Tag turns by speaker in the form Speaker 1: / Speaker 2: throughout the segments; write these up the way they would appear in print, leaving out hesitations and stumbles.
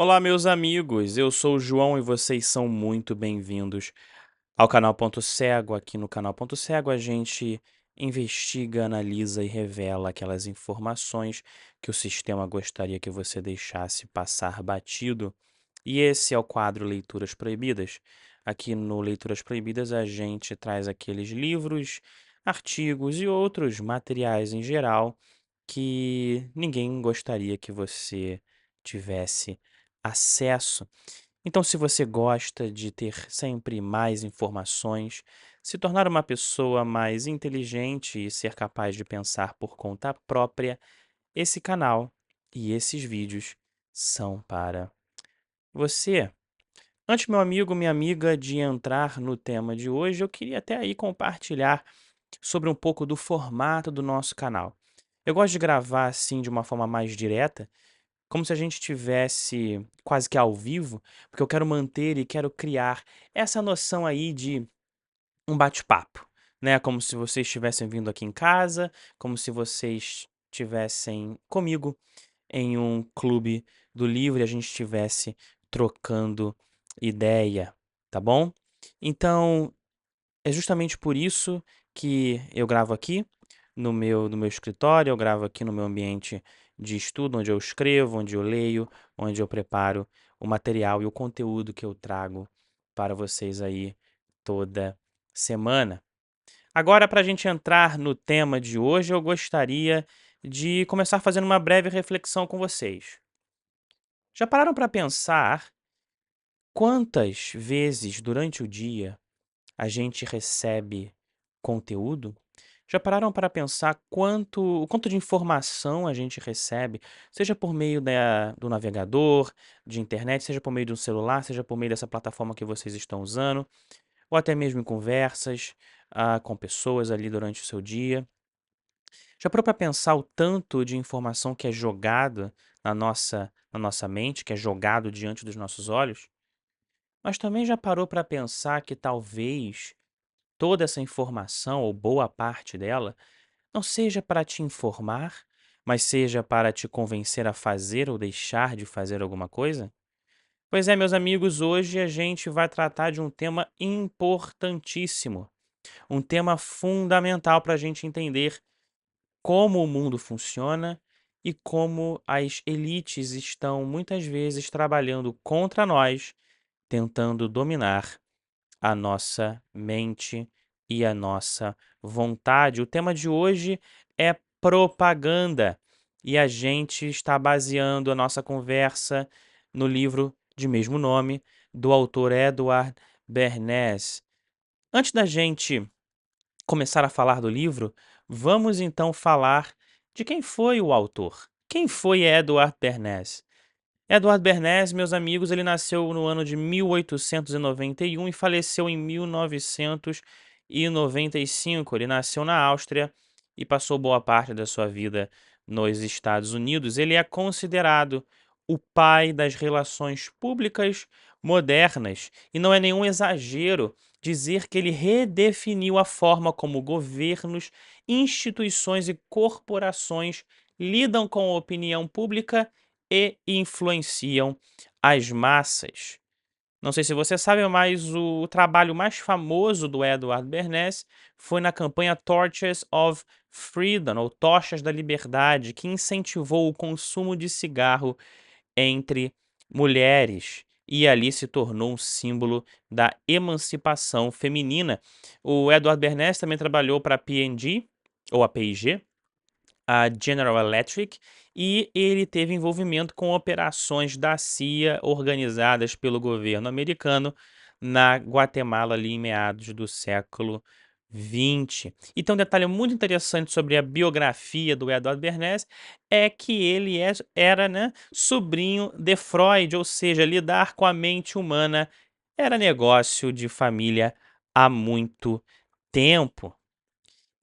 Speaker 1: Olá, meus amigos. Eu sou o João e vocês são muito bem-vindos ao canal Ponto Cego. Aqui no canal Ponto Cego, a gente investiga, analisa e revela aquelas informações que o sistema gostaria que você deixasse passar batido. E esse é o quadro Leituras Proibidas. Aqui no Leituras Proibidas, a gente traz aqueles livros, artigos e outros materiais em geral que ninguém gostaria que você tivesse acesso. Então, se você gosta de ter sempre mais informações, se tornar uma pessoa mais inteligente e ser capaz de pensar por conta própria, esse canal e esses vídeos são para você. Antes, meu amigo, minha amiga, de entrar no tema de hoje, eu queria até aí compartilhar sobre um pouco do formato do nosso canal. Eu gosto de gravar assim de uma forma mais direta, como se a gente tivesse quase que ao vivo, porque eu quero manter e quero criar essa noção aí de um bate-papo, né? Como se vocês estivessem vindo aqui em casa, como se vocês estivessem comigo em um clube do livro e a gente estivesse trocando ideia, tá bom? Então, é justamente por isso que eu gravo aqui no meu escritório, eu gravo aqui no meu ambiente de estudo, onde eu escrevo, onde eu leio, onde eu preparo o material e o conteúdo que eu trago para vocês aí toda semana. Agora, para a gente entrar no tema de hoje, eu gostaria de começar fazendo uma breve reflexão com vocês. Já pararam para pensar quantas vezes durante o dia a gente recebe conteúdo? Já pararam para pensar o quanto de informação a gente recebe, seja por meio do navegador, de internet, seja por meio de um celular, seja por meio dessa plataforma que vocês estão usando, ou até mesmo em conversas, com pessoas ali durante o seu dia? Já parou para pensar o tanto de informação que é jogado na nossa mente, que é jogado diante dos nossos olhos? Mas também já parou para pensar que talvez toda essa informação, ou boa parte dela, não seja para te informar, mas seja para te convencer a fazer ou deixar de fazer alguma coisa? Pois é, meus amigos, hoje a gente vai tratar de um tema importantíssimo, um tema fundamental para a gente entender como o mundo funciona e como as elites estão muitas vezes trabalhando contra nós, tentando dominar a nossa mente e a nossa vontade. O tema de hoje é propaganda e a gente está baseando a nossa conversa no livro de mesmo nome do autor Edward Bernays. Antes da gente começar a falar do livro, vamos então falar de quem foi o autor. Quem foi Edward Bernays? Edward Bernays, meus amigos, ele nasceu no ano de 1891 e faleceu em 1995. Ele nasceu na Áustria e passou boa parte da sua vida nos Estados Unidos. Ele é considerado o pai das relações públicas modernas e não é nenhum exagero dizer que ele redefiniu a forma como governos, instituições e corporações lidam com a opinião pública e influenciam as massas. Não sei se você sabe, mas o trabalho mais famoso do Edward Bernays foi na campanha Torches of Freedom, ou Tochas da Liberdade, que incentivou o consumo de cigarro entre mulheres e ali se tornou um símbolo da emancipação feminina. O Edward Bernays também trabalhou para a P&G, ou a P&G, a General Electric, e ele teve envolvimento com operações da CIA organizadas pelo governo americano na Guatemala ali em meados do século XX. E tem um detalhe muito interessante sobre a biografia do Edward Bernays, é que ele era, né, sobrinho de Freud, ou seja, lidar com a mente humana era negócio de família há muito tempo.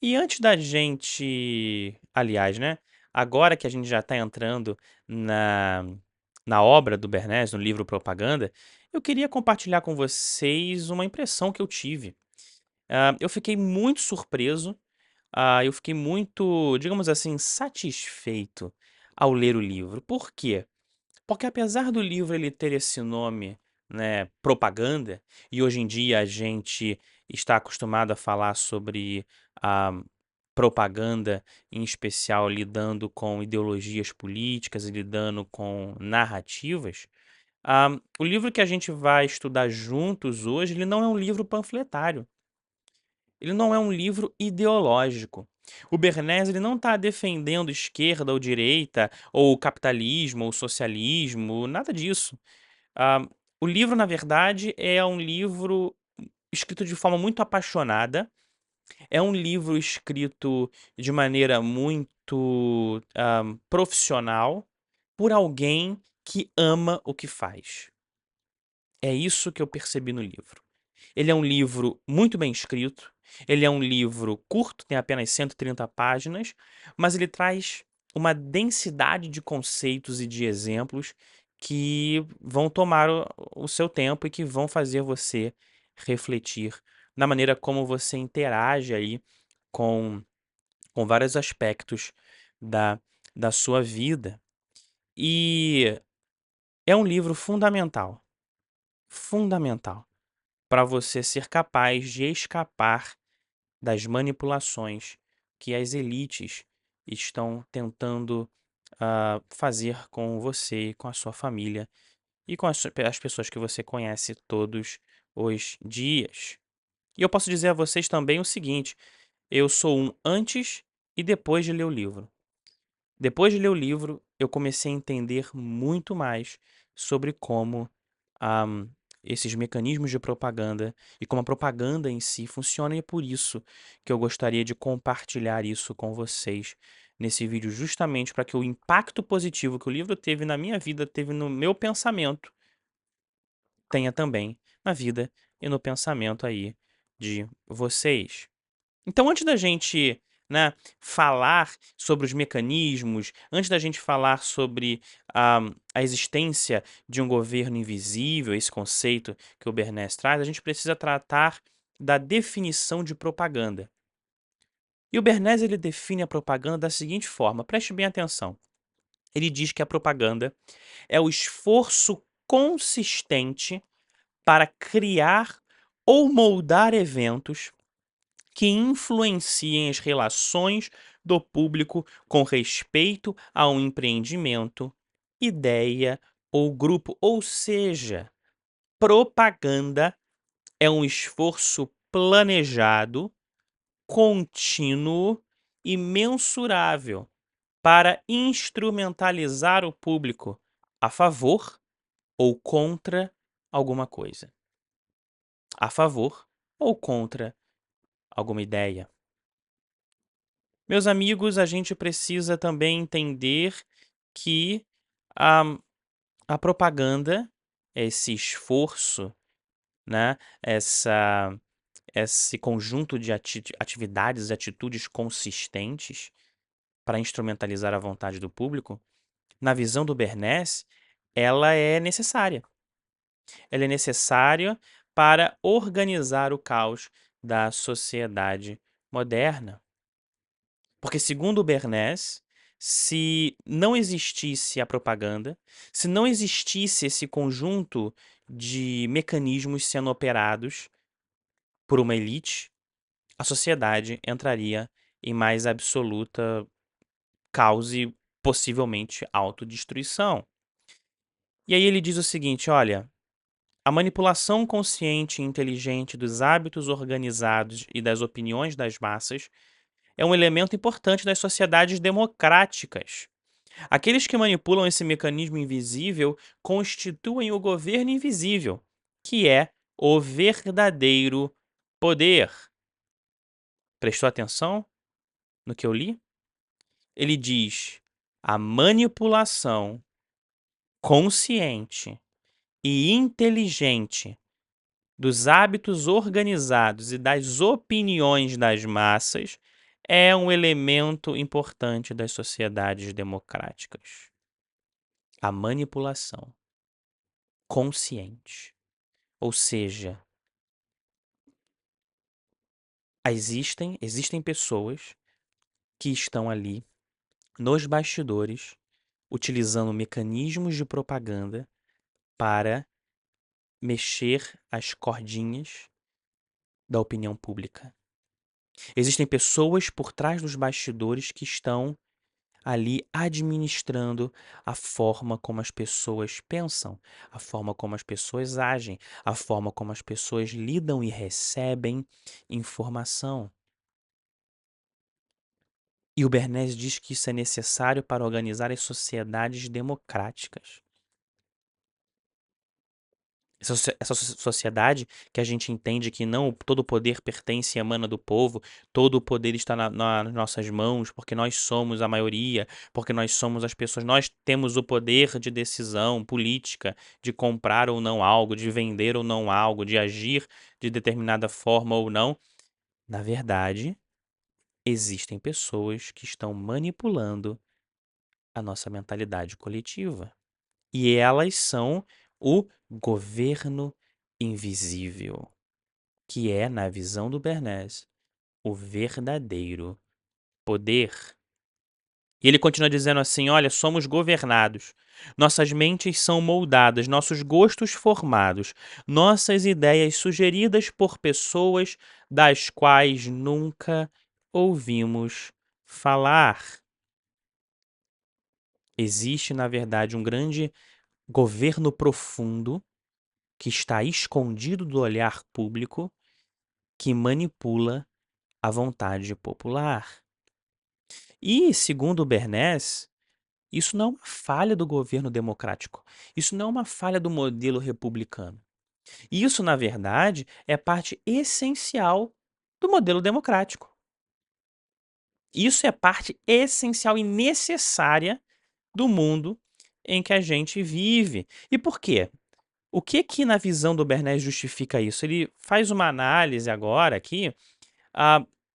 Speaker 1: E antes da gente aliás, né, agora que a gente já está entrando na na obra do Bernays, no livro Propaganda, eu queria compartilhar com vocês uma impressão que eu tive. Eu fiquei muito surpreso, eu fiquei muito, digamos assim, satisfeito ao ler o livro. Por quê? Porque apesar do livro ele ter esse nome, né, propaganda, e hoje em dia a gente está acostumado a falar sobre a propaganda, em especial lidando com ideologias políticas e lidando com narrativas, o livro que a gente vai estudar juntos hoje, ele não é um livro panfletário. Ele não é um livro ideológico. O Bernays ele não está defendendo esquerda ou direita, ou capitalismo, ou socialismo, nada disso. Ah, o livro, na verdade, é um livro escrito de forma muito apaixonada, é um livro escrito de maneira muito profissional por alguém que ama o que faz. É isso que eu percebi no livro. Ele é um livro muito bem escrito, ele é um livro curto, tem apenas 130 páginas, mas ele traz uma densidade de conceitos e de exemplos que vão tomar o seu tempo e que vão fazer você refletir na maneira como você interage aí com, com vários aspectos da, da sua vida. E é um livro fundamental, fundamental para você ser capaz de escapar das manipulações que as elites estão tentando fazer com você, com a sua família e com as pessoas que você conhece todos os dias. E eu posso dizer a vocês também o seguinte: eu sou um antes e depois de ler o livro. Depois de ler o livro, eu comecei a entender muito mais sobre como ahm, esses mecanismos de propaganda e como a propaganda em si funciona, e é por isso que eu gostaria de compartilhar isso com vocês nesse vídeo, justamente para que o impacto positivo que o livro teve na minha vida, teve no meu pensamento, tenha também na vida e no pensamento aí de vocês. Então, antes da gente, né, falar sobre os mecanismos, antes da gente falar sobre a existência de um governo invisível, esse conceito que o Bernays traz, a gente precisa tratar da definição de propaganda. E o Bernays ele define a propaganda da seguinte forma, preste bem atenção. Ele diz que a propaganda é o esforço consistente para criar ou moldar eventos que influenciem as relações do público com respeito a um empreendimento, ideia ou grupo. Ou seja, propaganda é um esforço planejado, contínuo e mensurável para instrumentalizar o público a favor ou contra alguma coisa. A favor ou contra alguma ideia. Meus amigos, a gente precisa também entender que a, a propaganda, esse esforço, né, esse conjunto de atividades e atitudes consistentes para instrumentalizar a vontade do público, na visão do Bernays, ela é necessária. Ela é necessária para organizar o caos da sociedade moderna. Porque, segundo o Bernays, se não existisse a propaganda, se não existisse esse conjunto de mecanismos sendo operados por uma elite, a sociedade entraria em mais absoluta caos e possivelmente autodestruição. E aí ele diz o seguinte: olha, a manipulação consciente e inteligente dos hábitos organizados e das opiniões das massas é um elemento importante das sociedades democráticas. Aqueles que manipulam esse mecanismo invisível constituem o governo invisível, que é o verdadeiro poder. Prestou atenção no que eu li? Ele diz: a manipulação consciente e inteligente dos hábitos organizados e das opiniões das massas é um elemento importante das sociedades democráticas. A manipulação consciente. Ou seja, existem pessoas que estão ali nos bastidores utilizando mecanismos de propaganda para mexer as cordinhas da opinião pública. Existem pessoas por trás dos bastidores que estão ali administrando a forma como as pessoas pensam, a forma como as pessoas agem, a forma como as pessoas lidam e recebem informação. E o Bernays diz que isso é necessário para organizar as sociedades democráticas. Essa sociedade que a gente entende que não todo o poder pertence e emana do povo, todo o poder está nas nossas mãos, porque nós somos a maioria, porque nós somos as pessoas, nós temos o poder de decisão política, de comprar ou não algo, de vender ou não algo, de agir de determinada forma ou não. Na verdade, existem pessoas que estão manipulando a nossa mentalidade coletiva. E elas são o governo invisível, que é, na visão do Bernays, o verdadeiro poder. E ele continua dizendo assim: olha, somos governados, nossas mentes são moldadas, nossos gostos formados, nossas ideias sugeridas por pessoas das quais nunca ouvimos falar. Existe, na verdade, um grande governo profundo que está escondido do olhar público, que manipula a vontade popular. E, segundo Bernays, isso não é uma falha do governo democrático. Isso não é uma falha do modelo republicano. Isso, na verdade, é parte essencial do modelo democrático. Isso é parte essencial e necessária do mundo em que a gente vive. E por quê? O que que na visão do Bernays justifica isso? Ele faz uma análise agora aqui,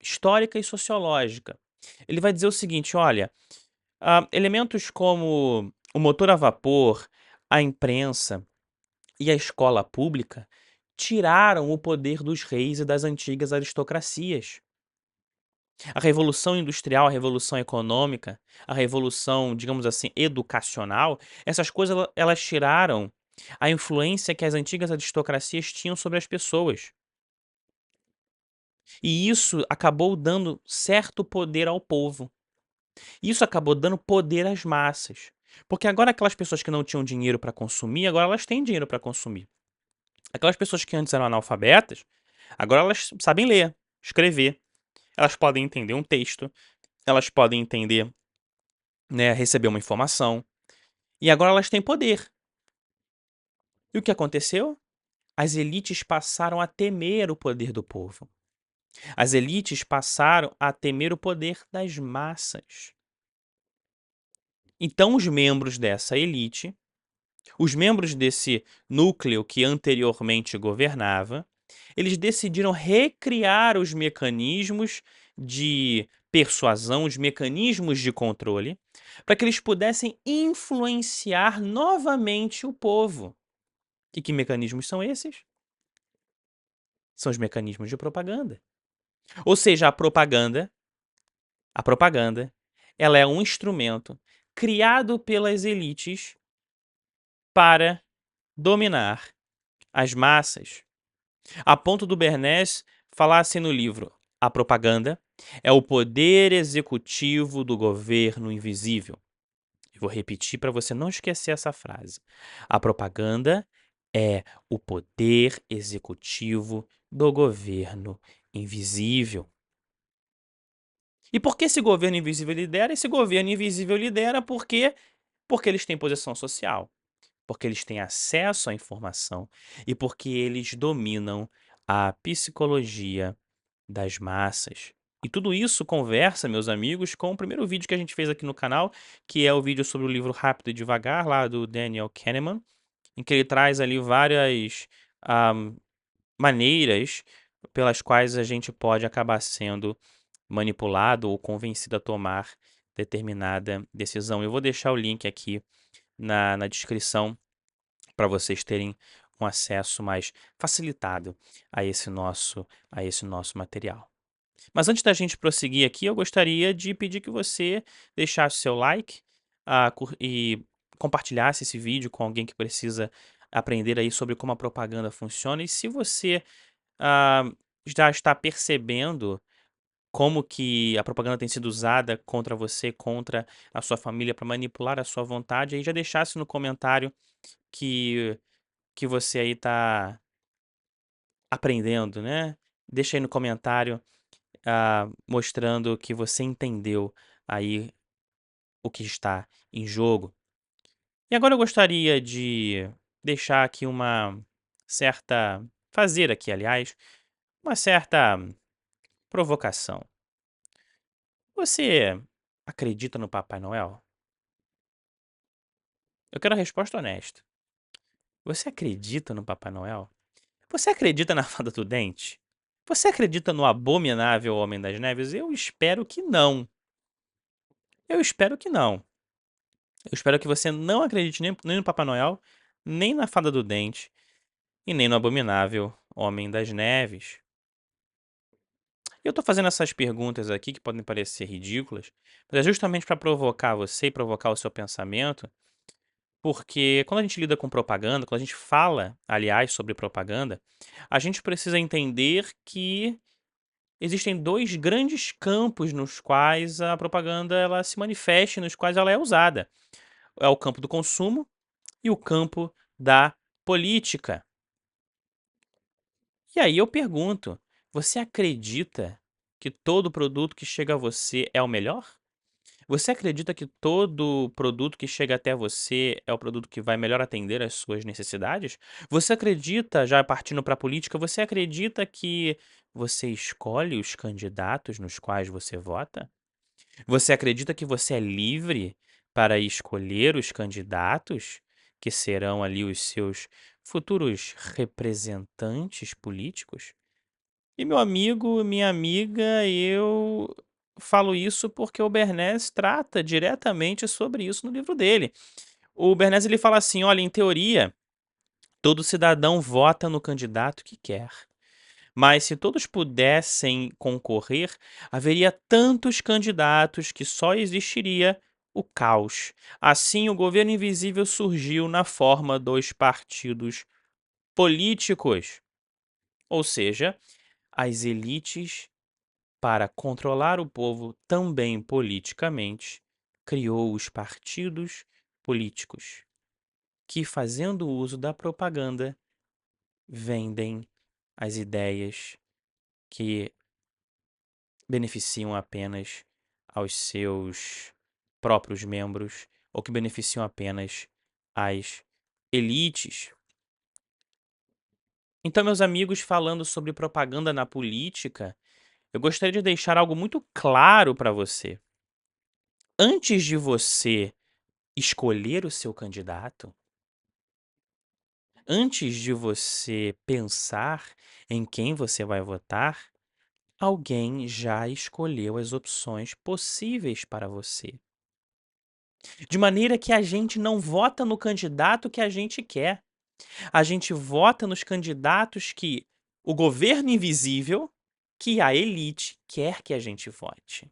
Speaker 1: histórica e sociológica. Ele vai dizer o seguinte: olha, elementos como o motor a vapor, a imprensa e a escola pública tiraram o poder dos reis e das antigas aristocracias. A revolução industrial, a revolução econômica, a revolução, digamos assim, educacional, essas coisas elas tiraram a influência que as antigas aristocracias tinham sobre as pessoas. E isso acabou dando certo poder ao povo. Isso acabou dando poder às massas. Porque agora aquelas pessoas que não tinham dinheiro para consumir, agora elas têm dinheiro para consumir. Aquelas pessoas que antes eram analfabetas, agora elas sabem ler, escrever. Elas podem entender um texto, elas podem entender, né, receber uma informação. E agora elas têm poder. E o que aconteceu? As elites passaram a temer o poder do povo. As elites passaram a temer o poder das massas. Então, os membros dessa elite, os membros desse núcleo que anteriormente governava, eles decidiram recriar os mecanismos de persuasão, os mecanismos de controle, para que eles pudessem influenciar novamente o povo. E que mecanismos são esses? São os mecanismos de propaganda. Ou seja, a propaganda, ela é um instrumento criado pelas elites para dominar as massas. A ponto do Bernays falar assim no livro: a propaganda é o poder executivo do governo invisível. Eu vou repetir para você não esquecer essa frase. A propaganda é o poder executivo do governo invisível. E por que esse governo invisível lidera? Esse governo invisível lidera porque eles têm posição social, porque eles têm acesso à informação e porque eles dominam a psicologia das massas. E tudo isso conversa, meus amigos, com o primeiro vídeo que a gente fez aqui no canal, que é o vídeo sobre o livro Rápido e Devagar, lá do Daniel Kahneman, em que ele traz ali várias ah, maneiras pelas quais a gente pode acabar sendo manipulado ou convencido a tomar determinada decisão. Eu vou deixar o link aqui na descrição para vocês terem um acesso mais facilitado a esse nosso material. Mas antes da gente prosseguir aqui, eu gostaria de pedir que você deixasse seu like, e compartilhasse esse vídeo com alguém que precisa aprender aí sobre como a propaganda funciona. E se você ah, já está percebendo como que a propaganda tem sido usada contra você, contra a sua família, para manipular a sua vontade, aí já deixasse no comentário que, que você aí está aprendendo, né? Deixa aí no comentário mostrando que você entendeu aí o que está em jogo. E agora eu gostaria de deixar aqui fazer aqui, aliás, uma certa provocação. Você acredita no Papai Noel? Eu quero a resposta honesta. Você acredita no Papai Noel? Você acredita na Fada do Dente? Você acredita no abominável Homem das Neves? Eu espero que não. Eu espero que não. Eu espero que você não acredite nem no Papai Noel, nem na Fada do Dente e nem no abominável Homem das Neves. Eu tô fazendo essas perguntas aqui que podem parecer ridículas, mas é justamente para provocar você e provocar o seu pensamento, porque quando a gente lida com propaganda, quando a gente fala, aliás, sobre propaganda, a gente precisa entender que existem dois grandes campos nos quais a propaganda ela se manifesta, nos quais ela é usada. É o campo do consumo e o campo da política. E aí eu pergunto, você acredita que todo produto que chega a você é o melhor? Você acredita que todo produto que chega até você é o produto que vai melhor atender às suas necessidades? Você acredita, já partindo para a política, você acredita que você escolhe os candidatos nos quais você vota? Você acredita que você é livre para escolher os candidatos que serão ali os seus futuros representantes políticos? E meu amigo, minha amiga, eu falo isso porque o Bernays trata diretamente sobre isso no livro dele. O Bernays ele fala assim: olha, em teoria, todo cidadão vota no candidato que quer. Mas se todos pudessem concorrer, haveria tantos candidatos que só existiria o caos. Assim, o governo invisível surgiu na forma dos partidos políticos, ou seja, as elites, para controlar o povo também politicamente, criou os partidos políticos, que, fazendo uso da propaganda, vendem as ideias que beneficiam apenas aos seus próprios membros ou que beneficiam apenas as elites. Então, meus amigos, falando sobre propaganda na política, eu gostaria de deixar algo muito claro para você. Antes de você escolher o seu candidato, antes de você pensar em quem você vai votar, alguém já escolheu as opções possíveis para você. De maneira que a gente não vota no candidato que a gente quer. A gente vota nos candidatos que o governo invisível, que a elite quer que a gente vote.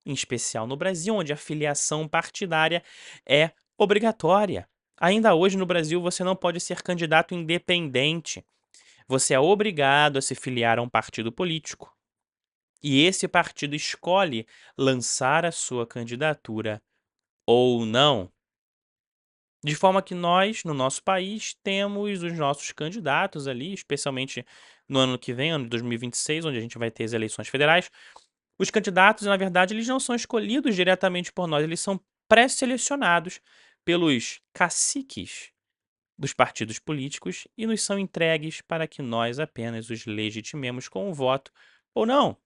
Speaker 1: Em especial no Brasil, onde a filiação partidária é obrigatória. Ainda hoje no Brasil você não pode ser candidato independente. Você é obrigado a se filiar a um partido político. E esse partido escolhe lançar a sua candidatura ou não. De forma que nós, no nosso país, temos os nossos candidatos ali, especialmente no ano que vem, ano de 2026, onde a gente vai ter as eleições federais. Os candidatos, na verdade, eles não são escolhidos diretamente por nós, eles são pré-selecionados pelos caciques dos partidos políticos e nos são entregues para que nós apenas os legitimemos com o voto ou não.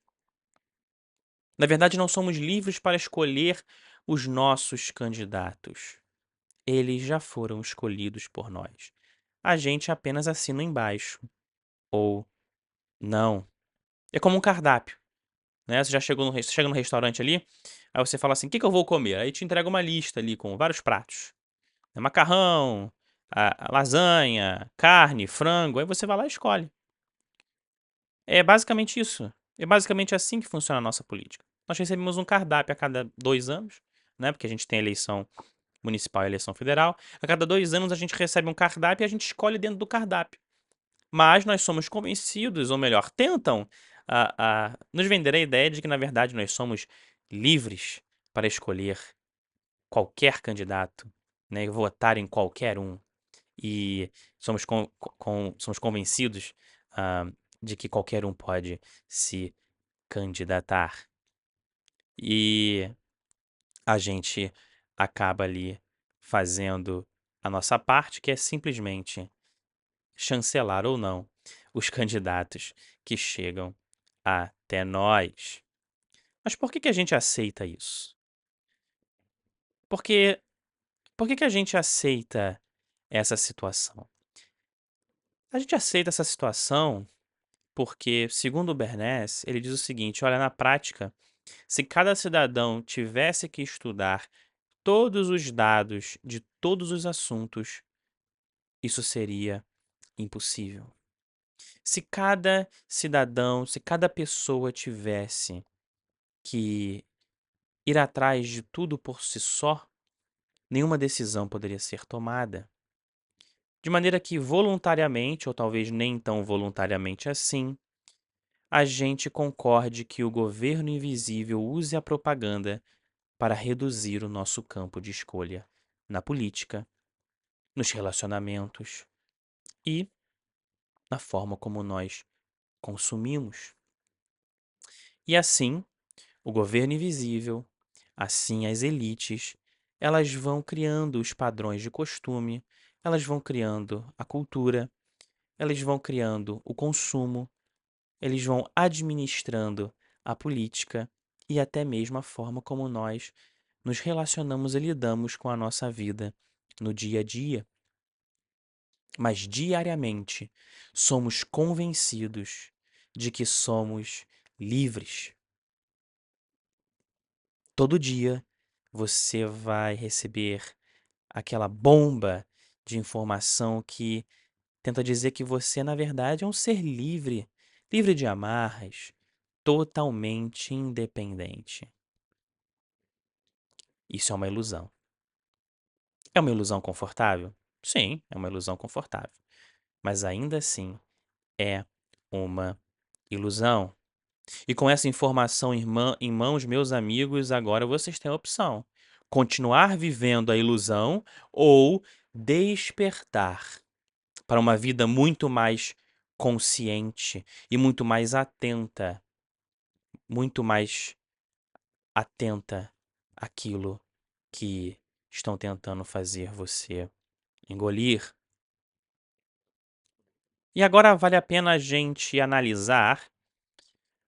Speaker 1: Na verdade, não somos livres para escolher os nossos candidatos. Eles já foram escolhidos por nós. A gente apenas assina embaixo. Ou não. É como um cardápio, né? Você já chegou você chega no restaurante ali, aí você fala assim: o que que eu vou comer? Aí te entrega uma lista ali com vários pratos. Macarrão, a lasanha, carne, frango. Aí você vai lá e escolhe. É basicamente isso. É basicamente assim que funciona a nossa política. Nós recebemos um cardápio a cada 2 anos. né? Porque a gente tem eleição municipal e eleição federal. A cada 2 anos a gente recebe um cardápio e a gente escolhe dentro do cardápio. Mas nós somos convencidos, ou melhor, tentam nos vender a ideia de que, na verdade, nós somos livres para escolher qualquer candidato, né, e votar em qualquer um. E somos convencidos, ah, de que qualquer um pode se candidatar. E a gente acaba ali fazendo a nossa parte, que é simplesmente chancelar ou não os candidatos que chegam até nós. Mas por que que a gente aceita isso? Porque por que que a gente aceita essa situação? A gente aceita essa situação porque, segundo o Bernays, ele diz o seguinte: olha, na prática, se cada cidadão tivesse que estudar todos os dados de todos os assuntos, isso seria impossível. Se cada cidadão, se cada pessoa tivesse que ir atrás de tudo por si só, nenhuma decisão poderia ser tomada. De maneira que, voluntariamente, ou talvez nem tão voluntariamente assim, a gente concorde que o governo invisível use a propaganda para reduzir o nosso campo de escolha na política, nos relacionamentos e na forma como nós consumimos. E assim, o governo invisível, assim as elites, elas vão criando os padrões de costume, elas vão criando a cultura, elas vão criando o consumo, eles vão administrando a política e até mesmo a forma como nós nos relacionamos e lidamos com a nossa vida no dia a dia. Mas diariamente somos convencidos de que somos livres. Todo dia você vai receber aquela bomba de informação que tenta dizer que você, na verdade, é um ser livre, livre de amarras, totalmente independente. Isso é uma ilusão. É uma ilusão confortável? Sim, é uma ilusão confortável. Mas ainda assim é uma ilusão. E com essa informação em mãos, meus amigos, agora vocês têm a opção: continuar vivendo a ilusão ou despertar para uma vida muito mais consciente e muito mais atenta àquilo que estão tentando fazer você engolir. E agora vale a pena a gente analisar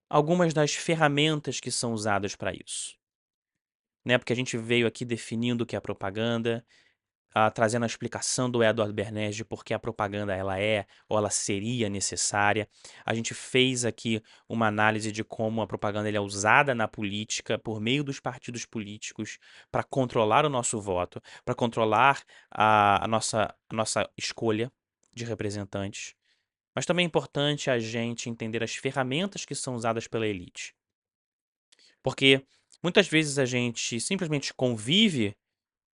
Speaker 1: algumas das ferramentas que são usadas para isso, né? Porque a gente veio aqui definindo o que é propaganda, trazendo a explicação do Edward Bernays de por que a propaganda ela é ou ela seria necessária. A gente fez aqui uma análise de como a propaganda ela é usada na política por meio dos partidos políticos para controlar o nosso voto, para controlar a nossa escolha de representantes. Mas também é importante a gente entender as ferramentas que são usadas pela elite. Porque muitas vezes a gente simplesmente convive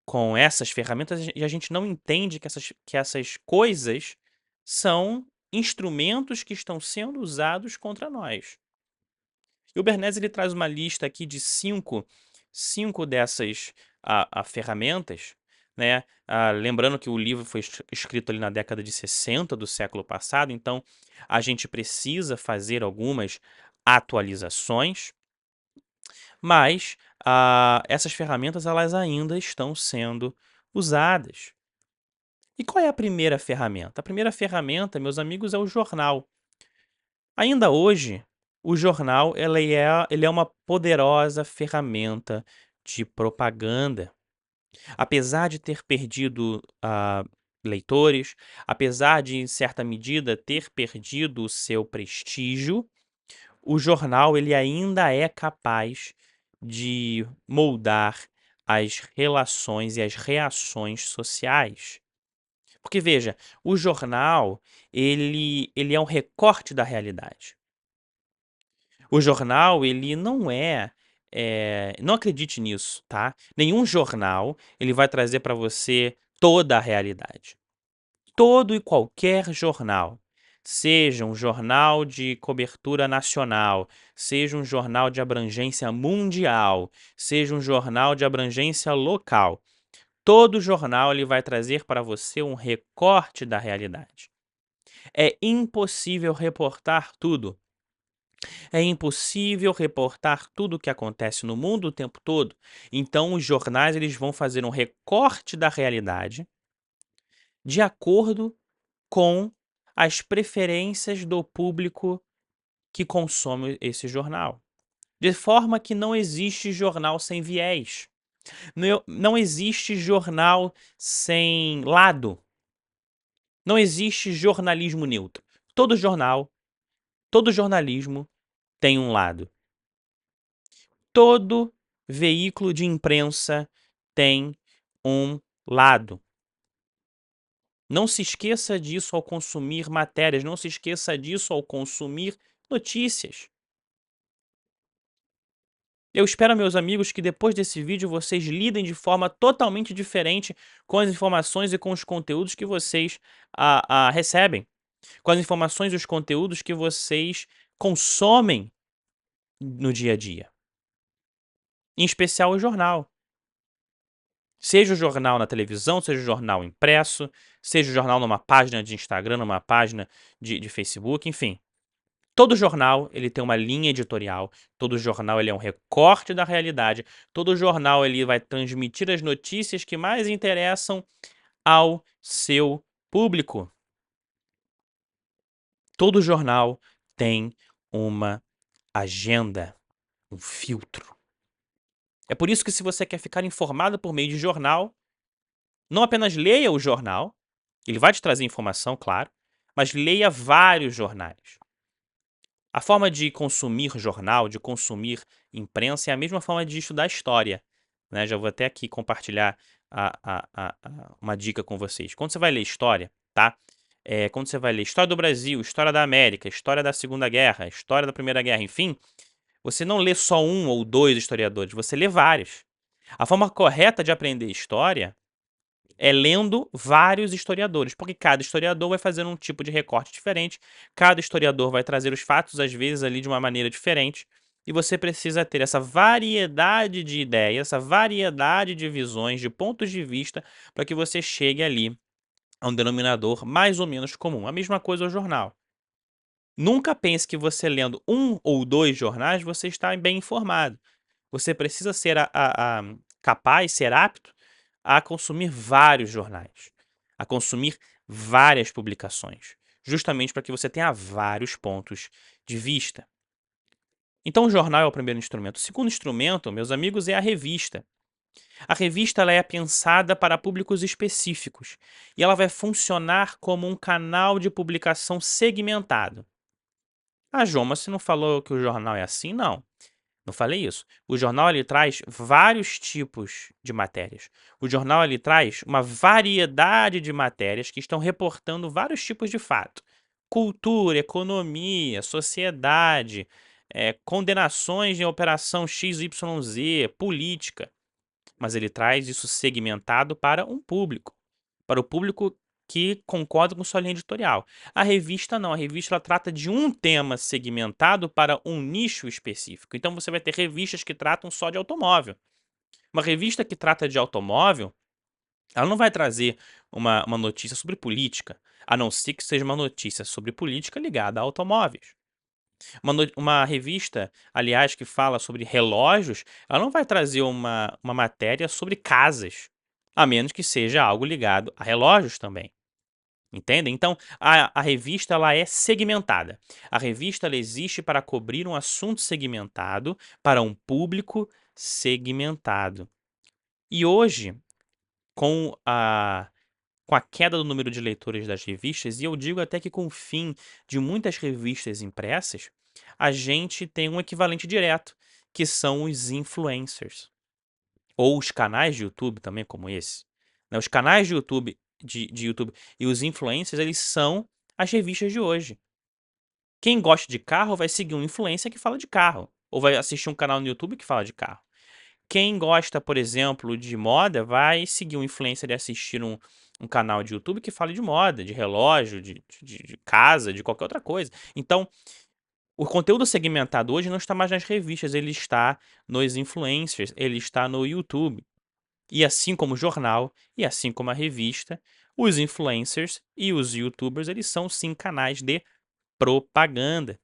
Speaker 1: com essas ferramentas e a gente não entende que essas coisas são instrumentos que estão sendo usados contra nós. E o Bernays ele traz uma lista aqui de cinco dessas ferramentas, né? Lembrando que o livro foi escrito ali na década de 60 do século passado, então a gente precisa fazer algumas atualizações, mas essas ferramentas elas ainda estão sendo usadas. E qual é a primeira ferramenta? A primeira ferramenta, meus amigos, é o jornal. Ainda hoje, o jornal ele é uma poderosa ferramenta de propaganda. Apesar de ter perdido leitores, apesar de, em certa medida, ter perdido o seu prestígio, o jornal ele ainda é capaz de moldar as relações e as reações sociais. Porque veja, o jornal ele é um recorte da realidade. O jornal ele não é Não acredite nisso, tá? Nenhum jornal ele vai trazer para você toda a realidade. Todo e qualquer jornal, seja um jornal de cobertura nacional, seja um jornal de abrangência mundial, seja um jornal de abrangência local, todo jornal ele vai trazer para você um recorte da realidade. É impossível reportar tudo. É impossível reportar tudo o que acontece no mundo o tempo todo. Então os jornais eles vão fazer um recorte da realidade de acordo com as preferências do público que consome esse jornal. De forma que não existe jornal sem viés. Não existe jornal sem lado. Não existe jornalismo neutro. Todo jornal, todo jornalismo tem um lado. Todo veículo de imprensa tem um lado. Não se esqueça disso ao consumir matérias, não se esqueça disso ao consumir notícias. Eu espero, meus amigos, que depois desse vídeo vocês lidem de forma totalmente diferente com as informações e com os conteúdos que vocês recebem, com as informações e os conteúdos que vocês consomem no dia a dia. Em especial o jornal. Seja o jornal na televisão, seja o jornal impresso, seja o jornal numa página de Instagram, numa página de Facebook, enfim. Todo jornal ele tem uma linha editorial, todo jornal ele é um recorte da realidade, todo jornal ele vai transmitir as notícias que mais interessam ao seu público. Todo jornal tem uma agenda, um filtro. É por isso que se você quer ficar informado por meio de jornal, não apenas leia o jornal, ele vai te trazer informação, claro, mas leia vários jornais. A forma de consumir jornal, de consumir imprensa é a mesma forma de estudar história, né? Já vou até aqui compartilhar uma dica com vocês. Quando você vai ler história, tá? Quando você vai ler história do Brasil, história da América, história da Segunda Guerra, história da Primeira Guerra, enfim, você não lê só um ou dois historiadores, você lê vários. A forma correta de aprender história é lendo vários historiadores, porque cada historiador vai fazer um tipo de recorte diferente, cada historiador vai trazer os fatos, às vezes, ali de uma maneira diferente, e você precisa ter essa variedade de ideias, essa variedade de visões, de pontos de vista, para que você chegue ali a um denominador mais ou menos comum. A mesma coisa ao jornal. Nunca pense que você lendo um ou dois jornais, você está bem informado. Você precisa ser capaz, ser apto a consumir vários jornais, a consumir várias publicações, justamente para que você tenha vários pontos de vista. Então, o jornal é o primeiro instrumento. O segundo instrumento, meus amigos, é a revista. A revista ela é pensada para públicos específicos e ela vai funcionar como um canal de publicação segmentado. Ah, João, mas você não falou que o jornal é assim? Não. Não falei isso. O jornal ele traz vários tipos de matérias. O jornal ele traz uma variedade de matérias que estão reportando vários tipos de fato. Cultura, economia, sociedade, condenações em operação XYZ, política. Mas ele traz isso segmentado para o público que concorda com sua linha editorial. A revista não, a revista ela trata de um tema segmentado para um nicho específico. Então você vai ter revistas que tratam só de automóvel. Uma revista que trata de automóvel, ela não vai trazer uma notícia sobre política, a não ser que seja uma notícia sobre política ligada a automóveis. Uma revista, aliás, que fala sobre relógios, ela não vai trazer uma matéria sobre casas, a menos que seja algo ligado a relógios também. Entendem? Então, a revista ela é segmentada. A revista ela existe para cobrir um assunto segmentado para um público segmentado. E hoje, com a queda do número de leitores das revistas, e eu digo até que com o fim de muitas revistas impressas, a gente tem um equivalente direto, que são os influencers. Ou os canais de YouTube também, como esse. Né? Os canais de YouTube e os influencers, eles são as revistas de hoje. Quem gosta de carro vai seguir um influencer que fala de carro. ou vai assistir um canal no YouTube que fala de carro. Quem gosta, por exemplo, de moda, vai seguir um influencer e assistir um canal de YouTube que fala de moda, de relógio, de casa, de qualquer outra coisa. Então, o conteúdo segmentado hoje não está mais nas revistas, ele está nos influencers, ele está no YouTube. E assim como o jornal, e assim como a revista, os influencers e os YouTubers, eles são sim canais de propaganda.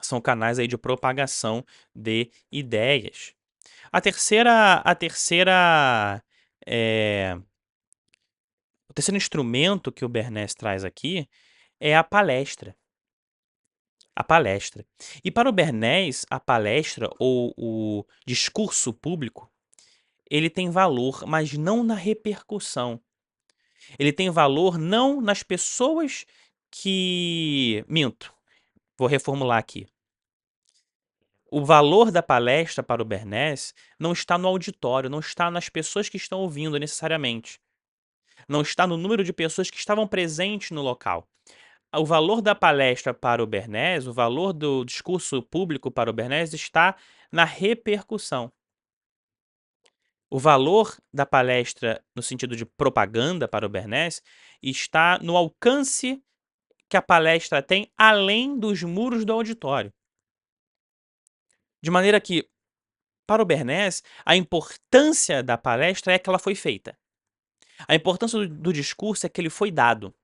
Speaker 1: São canais aí de propagação de ideias. Eh, o terceiro instrumento que o Bernays traz aqui é a palestra. A palestra. E para o Bernays, a palestra ou o discurso público, ele tem valor, mas não na repercussão. Ele tem valor não nas pessoas que. Minto, vou reformular aqui. O valor da palestra para o Bernays não está no auditório, não está nas pessoas que estão ouvindo necessariamente. Não está no número de pessoas que estavam presentes no local. O valor da palestra para o Bernays, o valor do discurso público para o Bernays está na repercussão. O valor da palestra, no sentido de propaganda para o Bernays, está no alcance que a palestra tem além dos muros do auditório. De maneira que, para o Bernays, a importância da palestra é que ela foi feita. A importância do discurso é que ele foi dado,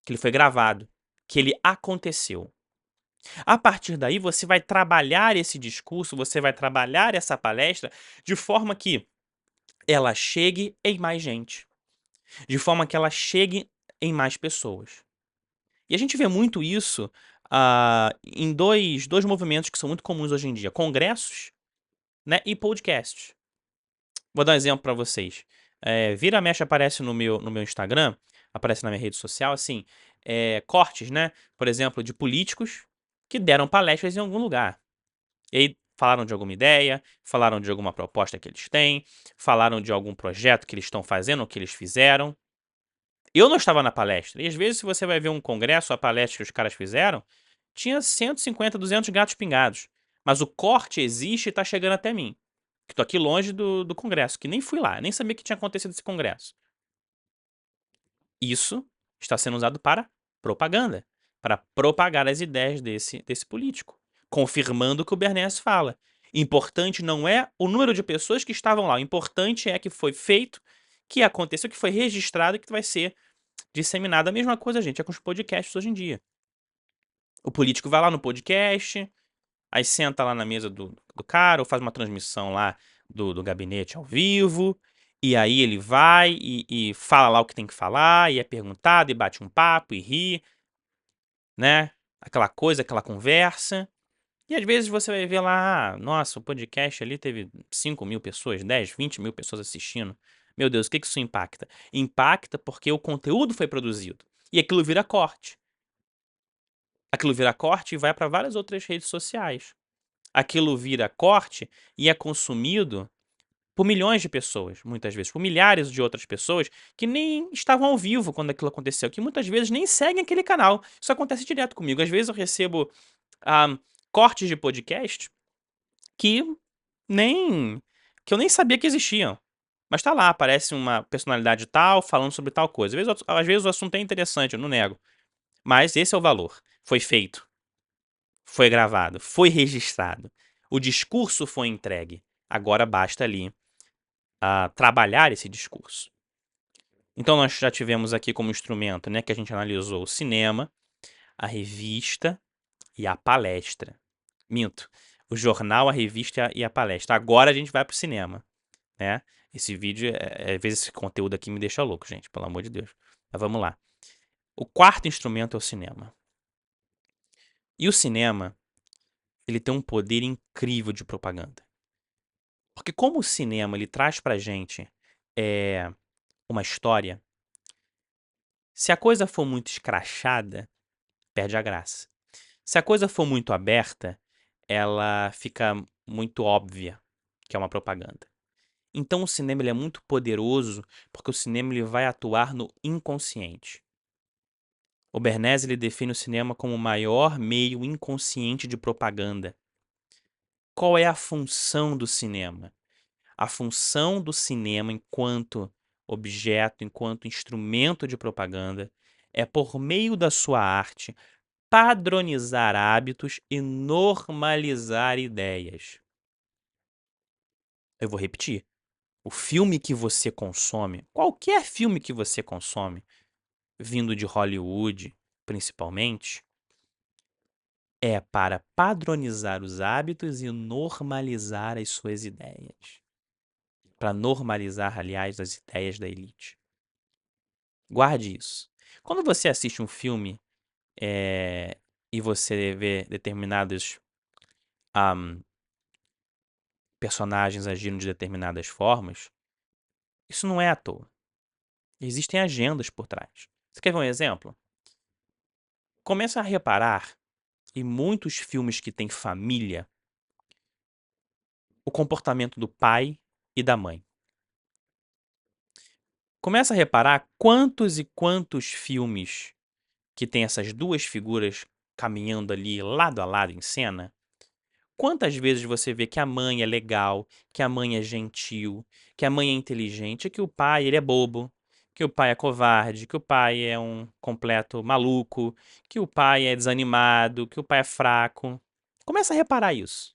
Speaker 1: que ele foi gravado, que ele aconteceu. A partir daí, você vai trabalhar esse discurso, você vai trabalhar essa palestra de forma que ela chegue em mais gente, de forma que ela chegue em mais pessoas. E a gente vê muito isso em dois movimentos que são muito comuns hoje em dia: congressos, né, e podcasts. Vou dar um exemplo para vocês. Vira mexe aparece no meu Instagram, aparece na minha rede social, assim, cortes, né? Por exemplo, de políticos que deram palestras em algum lugar. E aí falaram de alguma ideia, falaram de alguma proposta que eles têm, falaram de algum projeto que eles estão fazendo ou que eles fizeram. Eu não estava na palestra. E às vezes, se você vai ver um congresso, a palestra que os caras fizeram, tinha 150, 200 gatos pingados. Mas o corte existe e está chegando até mim. Que tô aqui longe do congresso, que nem fui lá, nem sabia que tinha acontecido esse congresso. Isso está sendo usado para propaganda, para propagar as ideias desse político, confirmando o que o Bernays fala. Importante não é o número de pessoas que estavam lá, o importante é que foi feito, que aconteceu, que foi registrado e que vai ser disseminado. A mesma coisa, gente, é com os podcasts hoje em dia. O político vai lá no podcast, aí senta lá na mesa do cara, ou faz uma transmissão lá do gabinete ao vivo, e aí ele vai e fala lá o que tem que falar, e é perguntado, e bate um papo, e ri, né? Aquela coisa, aquela conversa. E às vezes você vai ver lá, nossa, o podcast ali teve 5.000 pessoas, 10, 20 mil pessoas assistindo. Meu Deus, o que isso impacta? Impacta porque o conteúdo foi produzido. E aquilo vira corte. Aquilo vira corte e vai para várias outras redes sociais. Aquilo vira corte e é consumido por milhões de pessoas, muitas vezes, por milhares de outras pessoas que nem estavam ao vivo quando aquilo aconteceu, que muitas vezes nem seguem aquele canal. Isso acontece direto comigo. Às vezes eu recebo ah, cortes de podcast que nem que eu nem sabia que existiam. Mas tá lá, aparece uma personalidade tal falando sobre tal coisa. Às vezes o assunto é interessante, eu não nego. Mas esse é o valor. Foi feito. Foi gravado, foi registrado. O discurso foi entregue. Agora basta ali trabalhar esse discurso. Então nós já tivemos aqui como instrumento, né, que a gente analisou o cinema, a revista e a palestra. Minto. O jornal, a revista e a palestra. Agora a gente vai pro cinema, né? Esse vídeo, às vezes esse conteúdo aqui me deixa louco, gente, pelo amor de Deus. Mas vamos lá. O quarto instrumento é o cinema. E o cinema, ele tem um poder incrível de propaganda. Porque como o cinema ele traz pra gente uma história, se a coisa for muito escrachada, perde a graça. Se a coisa for muito aberta, ela fica muito óbvia que é uma propaganda. Então o cinema ele é muito poderoso porque o cinema ele vai atuar no inconsciente. O Bernays ele define o cinema como o maior meio inconsciente de propaganda. Qual é a função do cinema? A função do cinema enquanto objeto, enquanto instrumento de propaganda, é, por meio da sua arte, padronizar hábitos e normalizar ideias. Eu vou repetir. O filme que você consome, qualquer filme que você consome, vindo de Hollywood, principalmente, é para padronizar os hábitos e normalizar as suas ideias. Para normalizar, aliás, as ideias da elite. Guarde isso. Quando você assiste um filme e você vê determinados personagens agindo de determinadas formas, isso não é à toa. Existem agendas por trás. Você quer ver um exemplo? Começa a reparar em muitos filmes que têm família, o comportamento do pai e da mãe. Começa a reparar quantos e quantos filmes que tem essas duas figuras caminhando ali lado a lado em cena. Quantas vezes você vê que a mãe é legal, que a mãe é gentil, que a mãe é inteligente, e que o pai ele é bobo, que o pai é covarde, que o pai é um completo maluco, que o pai é desanimado, que o pai é fraco. Começa a reparar isso.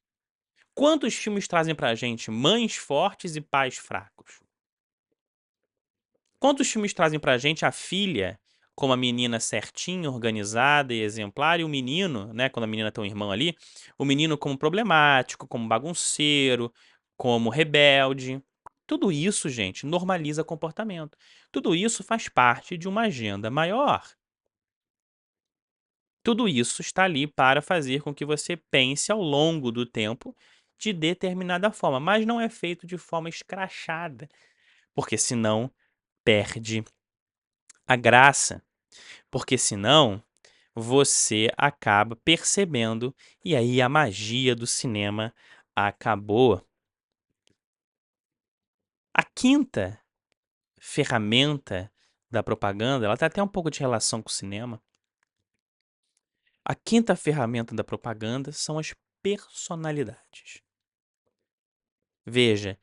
Speaker 1: Quantos filmes trazem pra gente mães fortes e pais fracos? Quantos filmes trazem pra gente a filha como a menina certinha, organizada e exemplar, e o menino, né, quando a menina tem um irmão ali, o menino como problemático, como bagunceiro, como rebelde. Tudo isso, gente, normaliza comportamento. Tudo isso faz parte de uma agenda maior. Tudo isso está ali para fazer com que você pense ao longo do tempo de determinada forma, mas não é feito de forma escrachada, porque senão perde a graça. Porque senão você acaba percebendo e aí a magia do cinema acabou. A quinta ferramenta da propaganda, ela tem até um pouco de relação com o cinema. A quinta ferramenta da propaganda são as personalidades. Veja,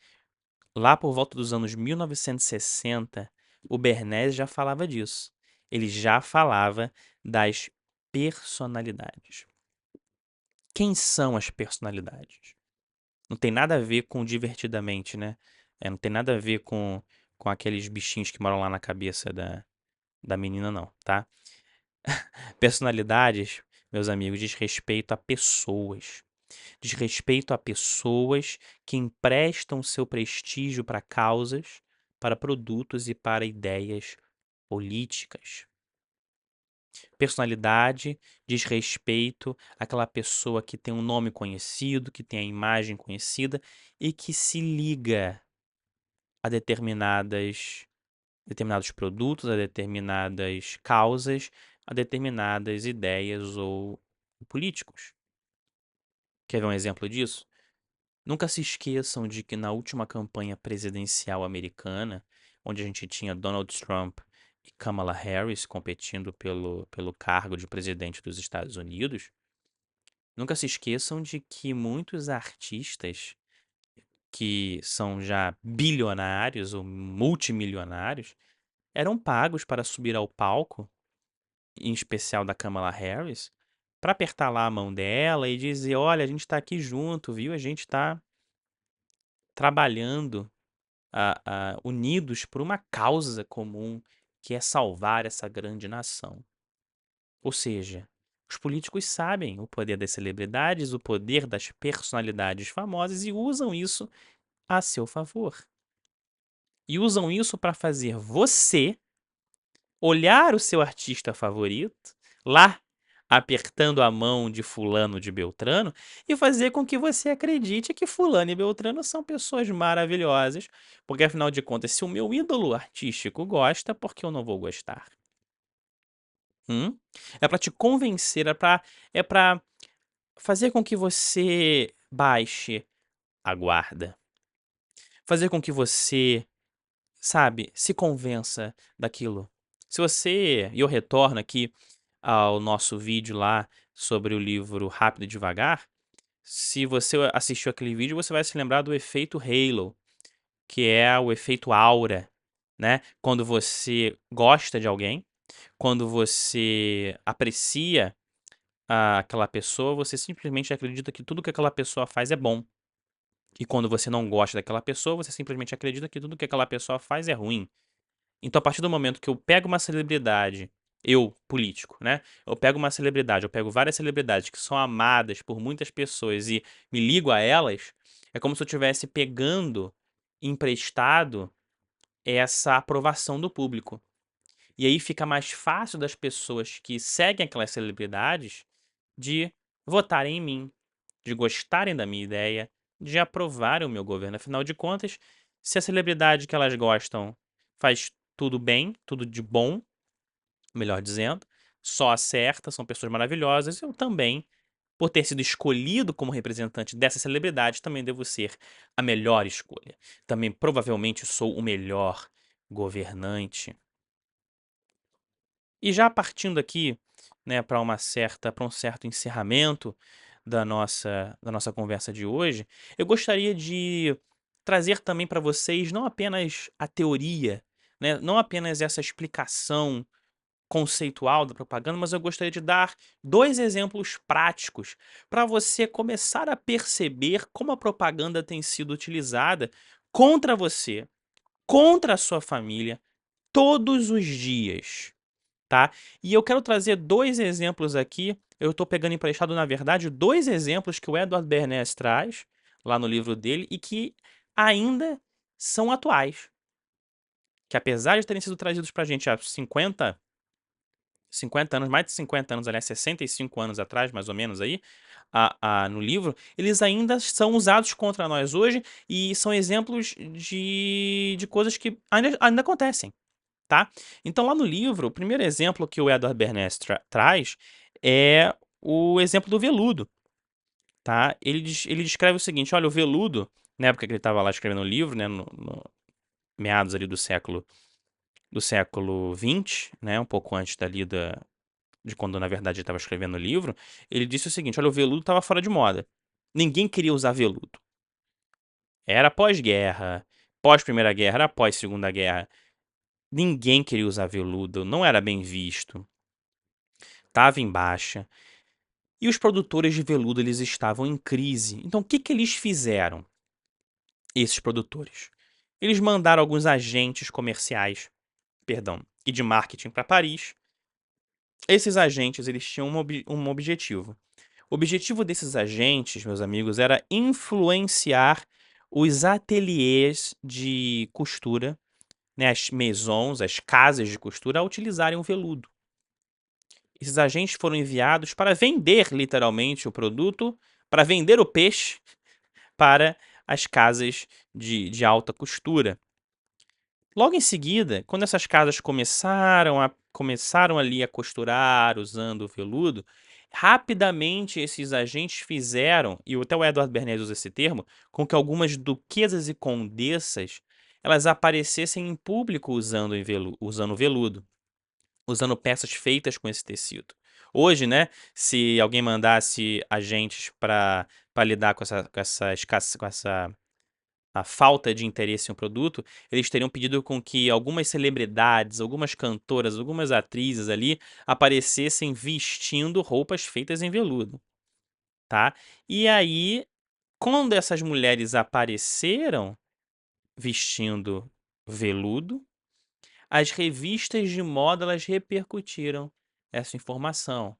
Speaker 1: lá por volta dos anos 1960, o Bernays já falava disso. Ele já falava das personalidades. Quem são as personalidades? Não tem nada a ver com divertidamente, né? Não tem nada a ver com aqueles bichinhos que moram lá na cabeça da menina, não, tá? Personalidades, meus amigos, diz respeito a pessoas. Diz respeito a pessoas que emprestam seu prestígio para causas, para produtos e para ideias políticas. Personalidade diz respeito àquela pessoa que tem um nome conhecido, que tem a imagem conhecida e que se liga a determinados produtos, a determinadas causas, a determinadas ideias ou políticos. Quer ver um exemplo disso? Nunca se esqueçam de que na última campanha presidencial americana, onde a gente tinha Donald Trump e Kamala Harris competindo pelo cargo de presidente dos Estados Unidos, nunca se esqueçam de que muitos artistas que são já bilionários ou multimilionários eram pagos para subir ao palco, em especial da Kamala Harris, para apertar lá a mão dela e dizer: olha, a gente está aqui junto, viu? A gente está trabalhando unidos por uma causa comum, que é salvar essa grande nação. Ou seja, os políticos sabem o poder das celebridades, o poder das personalidades famosas e usam isso a seu favor. E usam isso para fazer você olhar o seu artista favorito lá apertando a mão de fulano de Beltrano e fazer com que você acredite que fulano e Beltrano são pessoas maravilhosas, porque afinal de contas, se o meu ídolo artístico gosta, por que eu não vou gostar? É para te convencer, é para fazer com que você baixe a guarda, fazer com que você, sabe, se convença daquilo. Se você, e eu retorno aqui ao nosso vídeo lá sobre o livro Rápido e Devagar, Se você assistiu aquele vídeo, você vai se lembrar do efeito halo, que é o efeito aura, né? Quando você gosta de alguém, quando você aprecia aquela pessoa, você simplesmente acredita que tudo que aquela pessoa faz é bom. E quando você não gosta daquela pessoa, você simplesmente acredita que tudo que aquela pessoa faz é ruim. Então, a partir do momento que eu pego uma celebridade, eu, político, né? Eu pego uma celebridade, eu pego várias celebridades que são amadas por muitas pessoas e me ligo a elas, é como se eu estivesse pegando emprestado essa aprovação do público. E aí fica mais fácil das pessoas que seguem aquelas celebridades de votarem em mim, de gostarem da minha ideia, de aprovarem o meu governo. Afinal de contas, se a celebridade que elas gostam faz tudo bem, tudo de bom, melhor dizendo, só acerta, são pessoas maravilhosas, eu também, por ter sido escolhido como representante dessa celebridade, também devo ser a melhor escolha. Também provavelmente sou o melhor governante. E já partindo aqui, né, para um certo encerramento da nossa conversa de hoje, eu gostaria de trazer também para vocês não apenas a teoria, né, não apenas essa explicação conceitual da propaganda, mas eu gostaria de dar 2 exemplos práticos para você começar a perceber como a propaganda tem sido utilizada contra você, contra a sua família, todos os dias. Tá? E eu quero trazer 2 exemplos aqui. Eu estou pegando emprestado, na verdade, 2 exemplos que o Edward Bernays traz lá no livro dele e que ainda são atuais. Que apesar de terem sido trazidos para a gente há 50 anos, mais de 50 anos, aliás, 65 anos atrás, mais ou menos aí, no livro, eles ainda são usados contra nós hoje e são exemplos de coisas que ainda acontecem. Tá? Então, lá no livro, o primeiro exemplo que o Edward Bernays traz é o exemplo do veludo, tá? Ele descreve o seguinte: olha, o veludo, na época que ele estava lá escrevendo o livro, né, no meados ali do século XX, né, um pouco antes dali de quando, na verdade, ele estava escrevendo o livro, ele disse o seguinte: olha, o veludo estava fora de moda. Ninguém queria usar veludo. Era pós-guerra, pós-Primeira Guerra, era pós-Segunda Guerra. Ninguém queria usar veludo, não era bem visto. Estava em baixa. E os produtores de veludo eles estavam em crise. Então, o que que eles fizeram, esses produtores? Eles mandaram alguns agentes comerciais, perdão, e de marketing para Paris. Esses agentes eles tinham um objetivo. O objetivo desses agentes, meus amigos, era influenciar os ateliês de costura, né, as maisons, as casas de costura, a utilizarem o veludo. Esses agentes foram enviados para vender literalmente o produto, para vender o peixe para as casas de alta costura. Logo em seguida, quando essas casas começaram ali a costurar usando o veludo, rapidamente esses agentes fizeram, e até o Edward Bernays usa esse termo, com que algumas duquesas e condessas elas aparecessem em público usando veludo, usando peças feitas com esse tecido. Hoje, né, se alguém mandasse agentes para lidar com essa a falta de interesse em um produto, eles teriam pedido com que algumas celebridades, algumas cantoras, algumas atrizes ali aparecessem vestindo roupas feitas em veludo, tá? E aí, quando essas mulheres apareceram vestindo veludo, as revistas de moda elas repercutiram essa informação.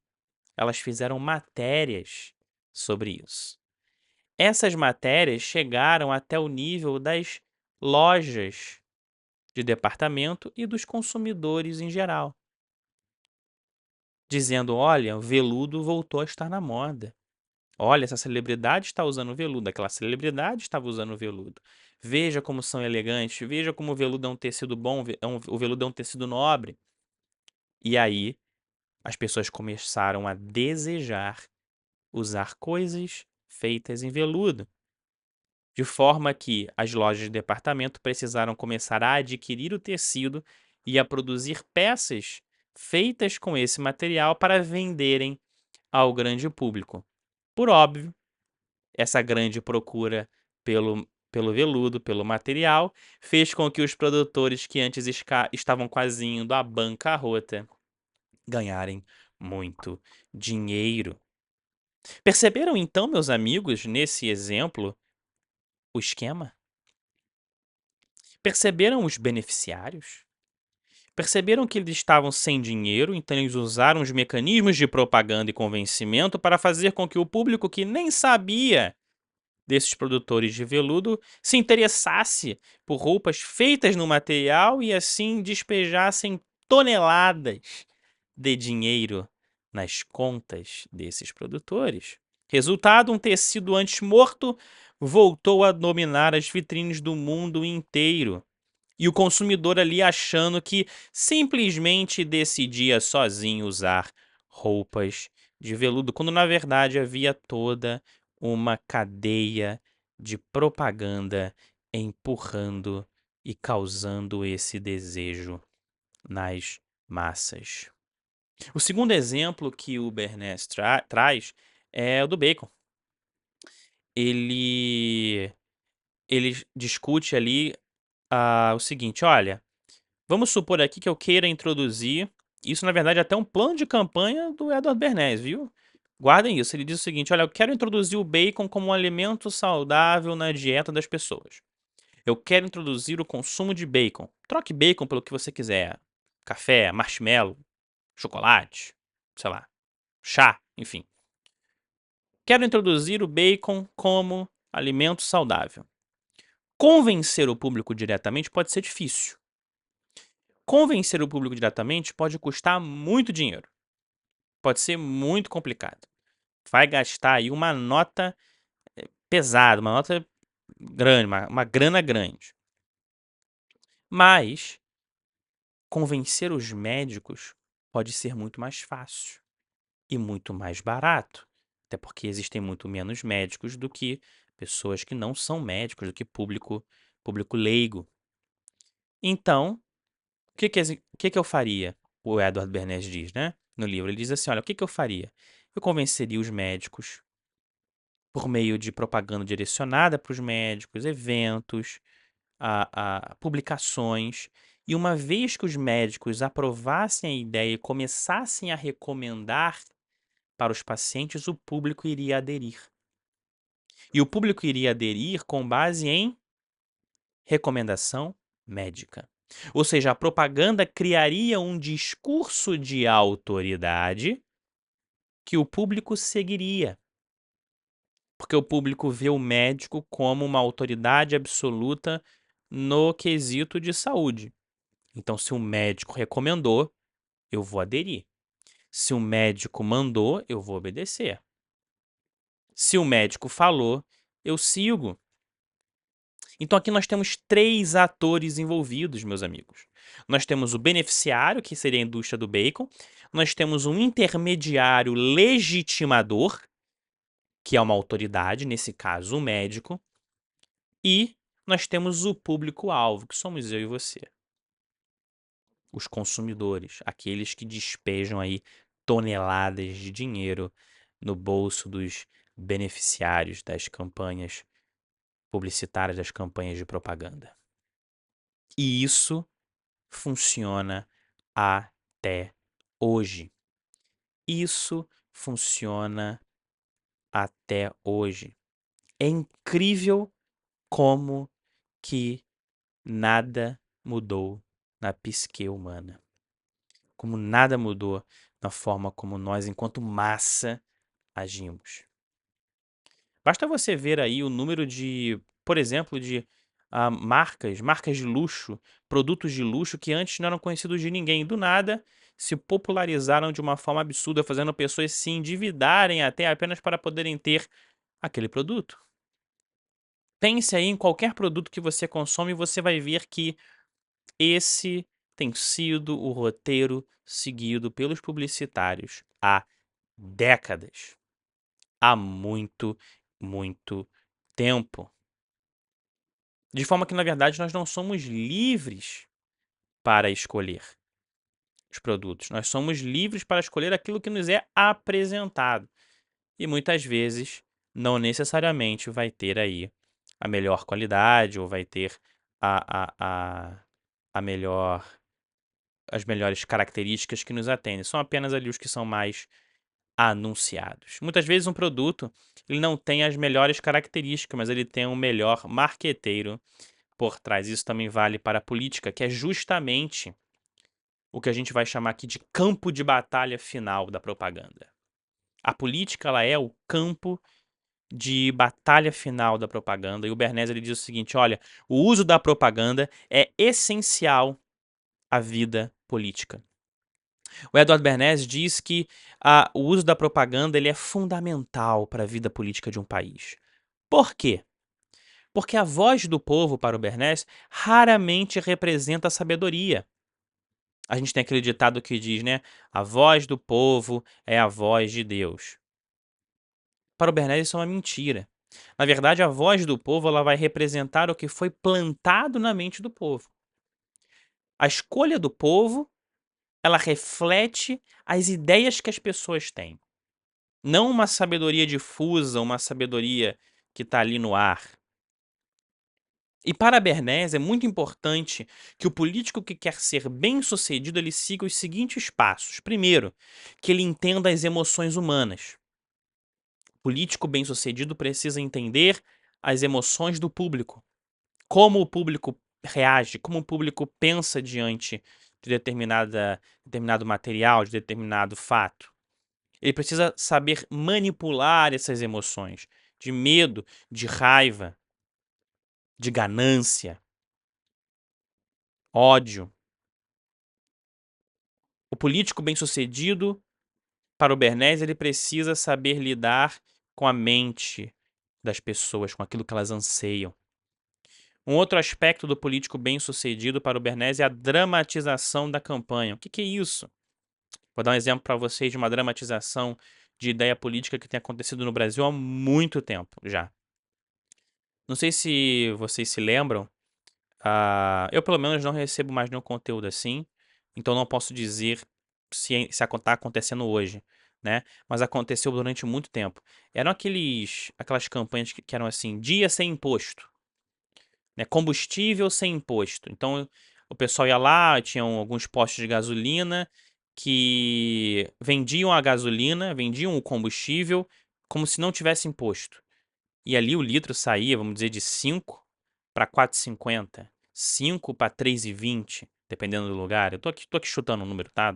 Speaker 1: Elas fizeram matérias sobre isso. Essas matérias chegaram até o nível das lojas de departamento e dos consumidores em geral, dizendo: olha, o veludo voltou a estar na moda. Olha, essa celebridade está usando veludo, aquela celebridade estava usando veludo. Veja como são elegantes, veja como o veludo é um tecido bom, o veludo é um tecido nobre. E aí, as pessoas começaram a desejar usar coisas feitas em veludo. De forma que as lojas de departamento precisaram começar a adquirir o tecido e a produzir peças feitas com esse material para venderem ao grande público. Por óbvio, Essa grande procura pelo veludo, pelo material, fez com que os produtores que antes estavam quase indo à bancarrota ganharem muito dinheiro. Perceberam então, meus amigos, nesse exemplo, o esquema? Perceberam os beneficiários? Perceberam que eles estavam sem dinheiro, então eles usaram os mecanismos de propaganda e convencimento para fazer com que o público que nem sabia desses produtores de veludo se interessasse por roupas feitas no material e assim despejassem toneladas de dinheiro nas contas desses produtores. Resultado: um tecido antes morto voltou a dominar as vitrines do mundo inteiro. E o consumidor ali achando que simplesmente decidia sozinho usar roupas de veludo, quando na verdade havia toda uma cadeia de propaganda empurrando e causando esse desejo nas massas. O segundo exemplo que o Bernays traz é o do bacon. Ele, ele discute ali o seguinte: olha, vamos supor aqui que eu queira introduzir. Isso, na verdade, é até um plano de campanha do Edward Bernays, viu? Guardem isso. Ele diz o seguinte: olha, eu quero introduzir o bacon como um alimento saudável na dieta das pessoas. Eu quero introduzir o consumo de bacon. Troque bacon pelo que você quiser: café, marshmallow, chocolate, sei lá, chá, enfim. Quero introduzir o bacon como alimento saudável. Convencer o público diretamente pode ser difícil. Convencer o público diretamente pode custar muito dinheiro. Pode ser muito complicado. Vai gastar aí uma nota pesada, uma nota grande, uma grana grande. Mas convencer os médicos pode ser muito mais fácil e muito mais barato. Até porque existem muito menos médicos do que pessoas que não são médicos, do que público leigo. Então, o que eu faria? O Edward Bernays diz, né? No livro, ele diz assim: olha, o que eu faria? Eu convenceria os médicos por meio de propaganda direcionada para os médicos, eventos, publicações. E uma vez que os médicos aprovassem a ideia e começassem a recomendar para os pacientes, o público iria aderir. E o público iria aderir com base em recomendação médica. Ou seja, a propaganda criaria um discurso de autoridade que o público seguiria. Porque o público vê o médico como uma autoridade absoluta no quesito de saúde. Então, se o médico recomendou, eu vou aderir. Se o médico mandou, eu vou obedecer. Se o médico falou, eu sigo. Então aqui nós temos três atores envolvidos, meus amigos. Nós temos o beneficiário, que seria a indústria do bacon. Nós temos um intermediário legitimador, que é uma autoridade, nesse caso o médico. E nós temos o público-alvo, que somos eu e você. Os consumidores, aqueles que despejam aí toneladas de dinheiro no bolso dos beneficiários das campanhas publicitárias, das campanhas de propaganda. E isso funciona até hoje. Isso funciona até hoje. É incrível como que nada mudou na psique humana. Como nada mudou na forma como nós, enquanto massa, agimos. Basta você ver aí o número de, por exemplo, de marcas de luxo, produtos de luxo que antes não eram conhecidos de ninguém. Do nada, se popularizaram de uma forma absurda, fazendo pessoas se endividarem até apenas para poderem ter aquele produto. Pense aí em qualquer produto que você consome e você vai ver que esse tem sido o roteiro seguido pelos publicitários há décadas. Há muito, muito tempo. De forma que, na verdade, nós não somos livres para escolher os produtos. Nós somos livres para escolher aquilo que nos é apresentado. E muitas vezes não necessariamente vai ter aí a melhor qualidade ou vai ter a melhor, as melhores características que nos atendem. São apenas ali os que são mais anunciados. Muitas vezes um produto ele não tem as melhores características, mas ele tem um melhor marqueteiro por trás. Isso também vale para a política, que é justamente o que a gente vai chamar aqui de campo de batalha final da propaganda. A política ela é o campo de batalha final da propaganda. E o Bernays ele diz o seguinte: olha, o uso da propaganda é essencial à vida política. O Edward Bernays diz que o uso da propaganda ele é fundamental para a vida política de um país. Por quê? Porque a voz do povo, para o Bernays, raramente representa a sabedoria. A gente tem aquele ditado que diz, né? A voz do povo é a voz de Deus. Para o Bernays isso é uma mentira. Na verdade, a voz do povo ela vai representar o que foi plantado na mente do povo. A escolha do povo, ela reflete as ideias que as pessoas têm. Não uma sabedoria difusa, uma sabedoria que está ali no ar. E para Bernays é muito importante que o político que quer ser bem-sucedido ele siga os seguintes passos. Primeiro, que ele entenda as emoções humanas. O político bem-sucedido precisa entender as emoções do público. Como o público reage, como o público pensa diante de determinado material, de determinado fato. Ele precisa saber manipular essas emoções de medo, de raiva, de ganância, ódio. O político bem-sucedido, para o Bernays, ele precisa saber lidar com a mente das pessoas, com aquilo que elas anseiam. Um outro aspecto do político bem-sucedido para o Bernays é a dramatização da campanha. O que é isso? Vou dar um exemplo para vocês de uma dramatização de ideia política que tem acontecido no Brasil há muito tempo já. Não sei se vocês se lembram, eu pelo menos não recebo mais nenhum conteúdo assim, então não posso dizer se está acontecendo hoje, né? Mas aconteceu durante muito tempo. Eram aquelas campanhas que eram assim, dia sem imposto, né? Combustível sem imposto. Então o pessoal ia lá, tinham alguns postos de gasolina que vendiam a gasolina, vendiam o combustível como se não tivesse imposto. E ali o litro saía, vamos dizer, de 5 para 4,50, 5 para 3,20, dependendo do lugar. Eu tô aqui chutando o número, tá?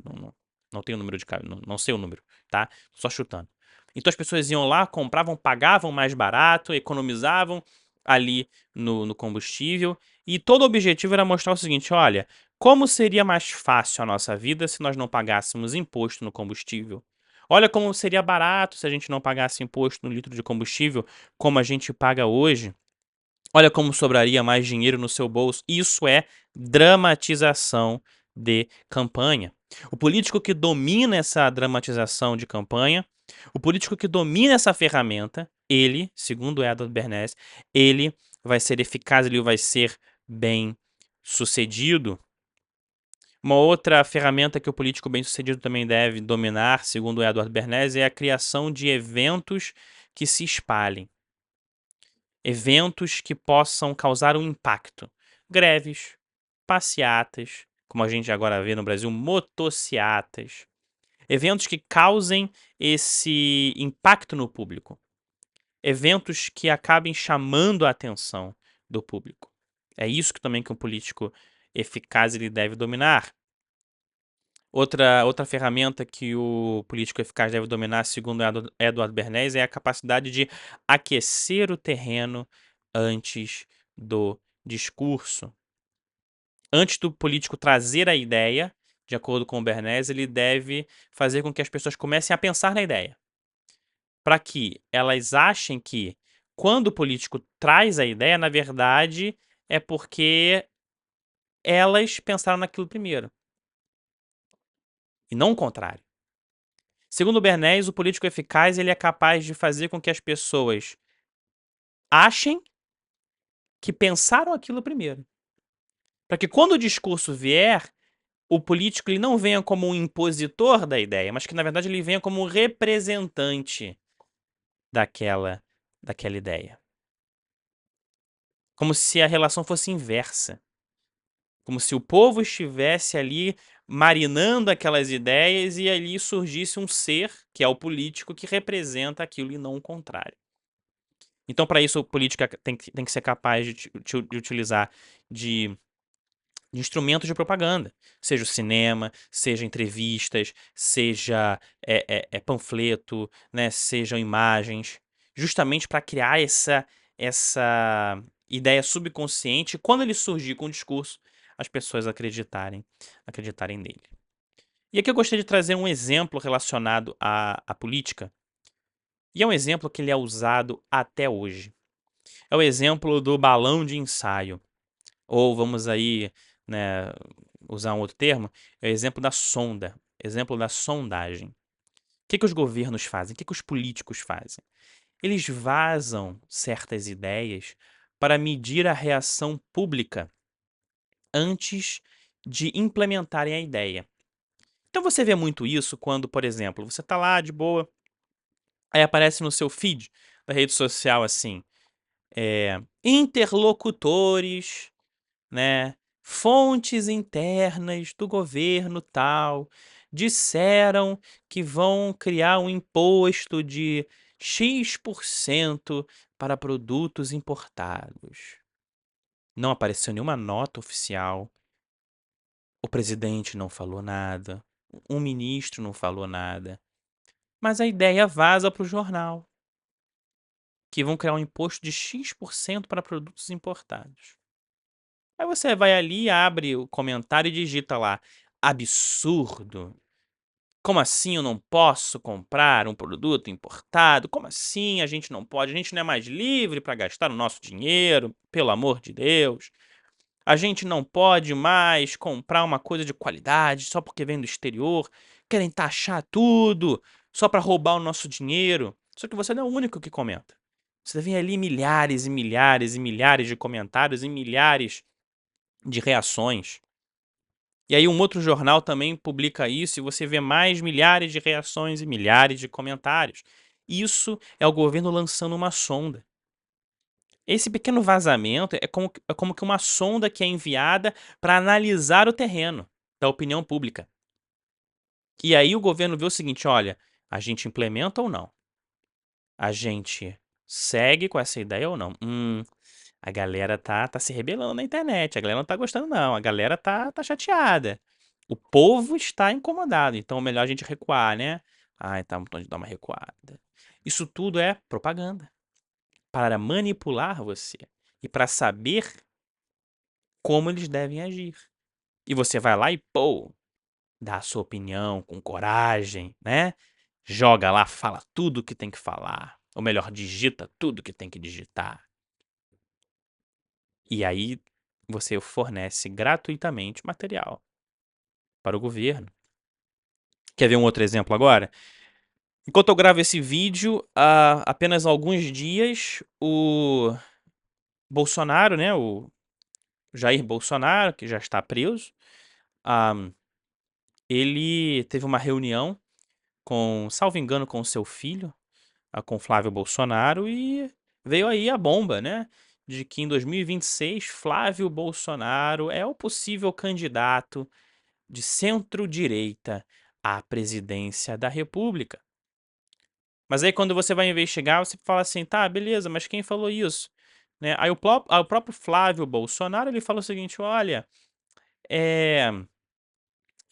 Speaker 1: Não tenho o número de cabeça, não sei o número, tá? Só chutando. Então as pessoas iam lá, compravam, pagavam mais barato, economizavam ali no combustível. E todo o objetivo era mostrar o seguinte: olha, como seria mais fácil a nossa vida se nós não pagássemos imposto no combustível? Olha como seria barato se a gente não pagasse imposto no litro de combustível, como a gente paga hoje. Olha como sobraria mais dinheiro no seu bolso. Isso é dramatização de campanha. O político que domina essa dramatização de campanha, o político que domina essa ferramenta, ele, segundo Edward Bernays, ele vai ser eficaz, ele vai ser bem sucedido. Uma outra ferramenta que o político bem-sucedido também deve dominar, segundo Edward Bernays, é a criação de eventos que se espalhem. Eventos que possam causar um impacto. Greves, passeatas, como a gente agora vê no Brasil, motociatas. Eventos que causem esse impacto no público. Eventos que acabem chamando a atenção do público. É isso que também que um político eficaz ele deve dominar. Outra ferramenta que o político eficaz deve dominar, segundo Edward Bernays, é a capacidade de aquecer o terreno antes do discurso. Antes do político trazer a ideia, de acordo com o Bernays, ele deve fazer com que as pessoas comecem a pensar na ideia. Para que elas achem que, quando o político traz a ideia, na verdade, é porque elas pensaram naquilo primeiro. E não o contrário. Segundo Bernays, o político eficaz ele é capaz de fazer com que as pessoas achem que pensaram aquilo primeiro. Para que quando o discurso vier, o político ele não venha como um impositor da ideia, mas que na verdade ele venha como um representante daquela daquela ideia. Como se a relação fosse inversa. Como se o povo estivesse ali marinando aquelas ideias e ali surgisse um ser, que é o político, que representa aquilo e não o contrário. Então, para isso, a política tem que ser capaz de utilizar de instrumentos de propaganda, seja o cinema, seja entrevistas, seja panfleto, né, sejam imagens, justamente para criar essa ideia subconsciente. Quando ele surgir com o discurso, as pessoas acreditarem nele. E aqui eu gostaria de trazer um exemplo relacionado à política, e é um exemplo que ele é usado até hoje. É o exemplo do balão de ensaio. Ou vamos aí, né, usar um outro termo, é o exemplo da sonda, exemplo da sondagem. O que os governos fazem? O que os políticos fazem? Eles vazam certas ideias para medir a reação pública antes de implementarem a ideia. Então você vê muito isso quando, por exemplo, você está lá de boa, aí aparece no seu feed da rede social assim, interlocutores, né, fontes internas do governo tal disseram que vão criar um imposto de X% para produtos importados. Não apareceu nenhuma nota oficial, o presidente não falou nada, um ministro não falou nada, mas a ideia vaza para o jornal, que vão criar um imposto de X% para produtos importados. Aí você vai ali, abre o comentário e digita lá: absurdo. Como assim eu não posso comprar um produto importado? Como assim a gente não pode? A gente não é mais livre para gastar o nosso dinheiro, pelo amor de Deus. A gente não pode mais comprar uma coisa de qualidade só porque vem do exterior. Querem taxar tudo só para roubar o nosso dinheiro. Só que você não é o único que comenta. Você vê ali milhares e milhares e milhares de comentários e milhares de reações. E aí um outro jornal também publica isso e você vê mais milhares de reações e milhares de comentários. Isso é o governo lançando uma sonda. Esse pequeno vazamento é como que uma sonda que é enviada para analisar o terreno da opinião pública. E aí o governo vê o seguinte: olha, a gente implementa ou não? A gente segue com essa ideia ou não? A galera tá se rebelando na internet, a galera não tá gostando não, a galera tá chateada. O povo está incomodado, então é melhor a gente recuar, né? Ah, então a gente dar uma recuada. Isso tudo é propaganda para manipular você e para saber como eles devem agir. E você vai lá e, pô, dá a sua opinião com coragem, né? Joga lá, fala tudo que tem que falar. Ou melhor, digita tudo que tem que digitar. E aí você fornece gratuitamente material para o governo. Quer ver um outro exemplo agora? Enquanto eu gravo esse vídeo, há apenas alguns dias, o Bolsonaro, né, o Jair Bolsonaro, que já está preso, ah, ele teve uma reunião com, salvo engano, com o seu filho, com Flávio Bolsonaro, e veio aí a bomba, né? De que em 2026 Flávio Bolsonaro é o possível candidato de centro-direita à presidência da República. Mas aí quando você vai investigar, você fala assim, tá, beleza, mas quem falou isso? Né? Aí o próprio Flávio Bolsonaro, ele fala o seguinte, olha, é,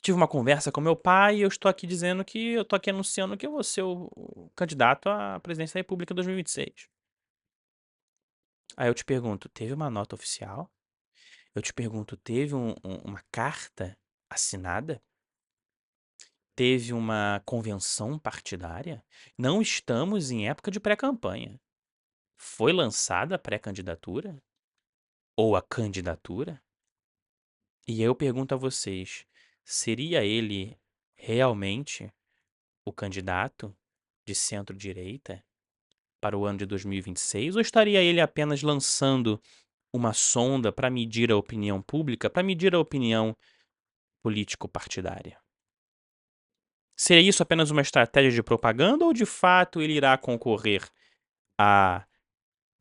Speaker 1: tive uma conversa com meu pai e eu estou aqui dizendo que eu estou aqui anunciando que eu vou ser o candidato à presidência da República em 2026. Aí eu te pergunto, teve uma nota oficial? Eu te pergunto, teve uma carta assinada? Teve uma convenção partidária? Não estamos em época de pré-campanha. Foi lançada a pré-candidatura? Ou a candidatura? E aí eu pergunto a vocês, seria ele realmente o candidato de centro-direita para o ano de 2026? Ou estaria ele apenas lançando uma sonda para medir a opinião pública, para medir a opinião político-partidária? Seria isso apenas uma estratégia de propaganda ou de fato ele irá concorrer à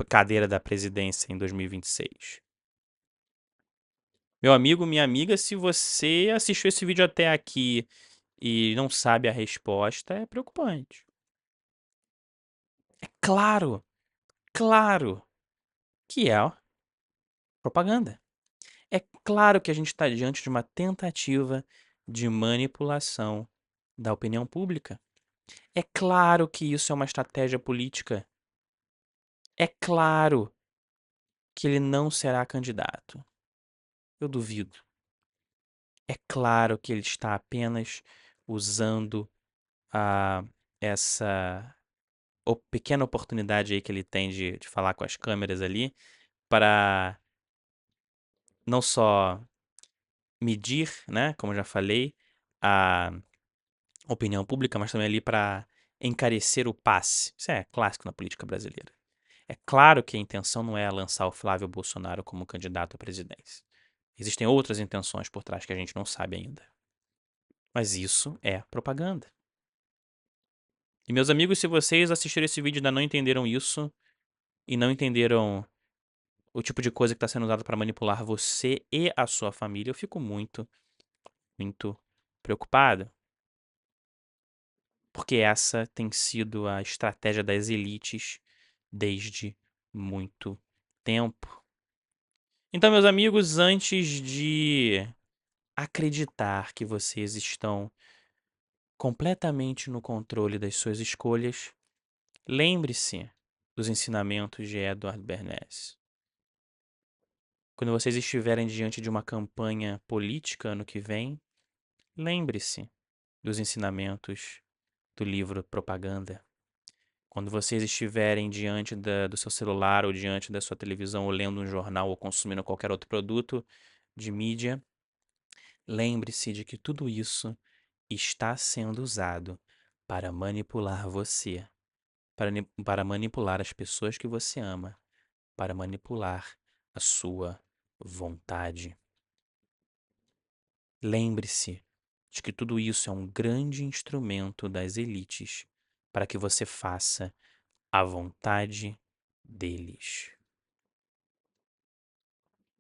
Speaker 1: cadeira da presidência em 2026? Meu amigo, minha amiga, se você assistiu esse vídeo até aqui e não sabe a resposta, é preocupante. É claro, claro que é propaganda. É claro que a gente está diante de uma tentativa de manipulação da opinião pública. É claro que isso é uma estratégia política. É claro que ele não será candidato. Eu duvido. É claro que ele está apenas usando a, essa pequena oportunidade aí que ele tem de falar com as câmeras ali para não só medir, né, como eu já falei, a opinião pública, mas também ali para encarecer o passe. Isso é clássico na política brasileira. É claro que a intenção não é lançar o Flávio Bolsonaro como candidato à presidência. Existem outras intenções por trás que a gente não sabe ainda. Mas isso é propaganda. E meus amigos, se vocês assistiram esse vídeo e ainda não entenderam isso, e não entenderam o tipo de coisa que está sendo usado para manipular você e a sua família, eu fico muito, muito preocupado. Porque essa tem sido a estratégia das elites desde muito tempo. Então, meus amigos, antes de acreditar que vocês estão completamente no controle das suas escolhas, lembre-se dos ensinamentos de Edward Bernays. Quando vocês estiverem diante de uma campanha política ano que vem, lembre-se dos ensinamentos do livro Propaganda. Quando vocês estiverem diante do seu celular ou diante da sua televisão ou lendo um jornal ou consumindo qualquer outro produto de mídia, lembre-se de que tudo isso está sendo usado para manipular você, para manipular as pessoas que você ama, para manipular a sua vontade. Lembre-se de que tudo isso é um grande instrumento das elites para que você faça a vontade deles.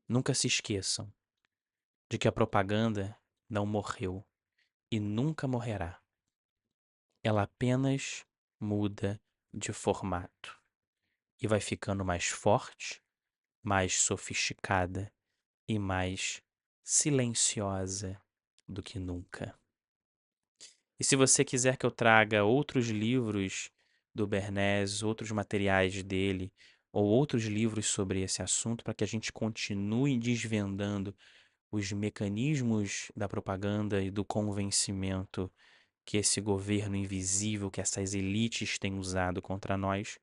Speaker 1: Nunca se esqueçam de que a propaganda não morreu e nunca morrerá. Ela apenas muda de formato e vai ficando mais forte, mais sofisticada e mais silenciosa do que nunca. E se você quiser que eu traga outros livros do Bernays, outros materiais dele, ou outros livros sobre esse assunto, para que a gente continue desvendando os mecanismos da propaganda e do convencimento que esse governo invisível, que essas elites têm usado contra nós,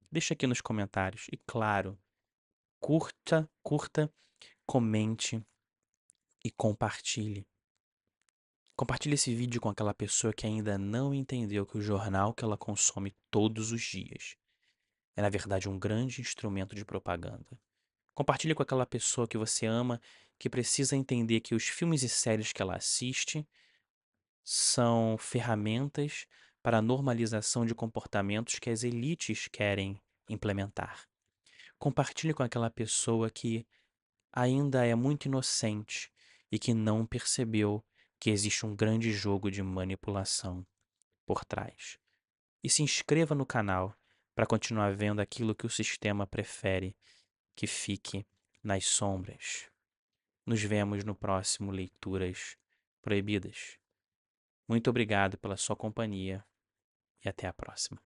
Speaker 1: deixa aqui nos comentários. E claro, curta, comente e compartilhe. Compartilhe esse vídeo com aquela pessoa que ainda não entendeu que o jornal que ela consome todos os dias é, na verdade, um grande instrumento de propaganda. Compartilhe com aquela pessoa que você ama, que precisa entender que os filmes e séries que ela assiste são ferramentas para a normalização de comportamentos que as elites querem implementar. Compartilhe com aquela pessoa que ainda é muito inocente e que não percebeu que existe um grande jogo de manipulação por trás. E se inscreva no canal para continuar vendo aquilo que o sistema prefere que fique nas sombras. Nos vemos no próximo Leituras Proibidas. Muito obrigado pela sua companhia e até a próxima.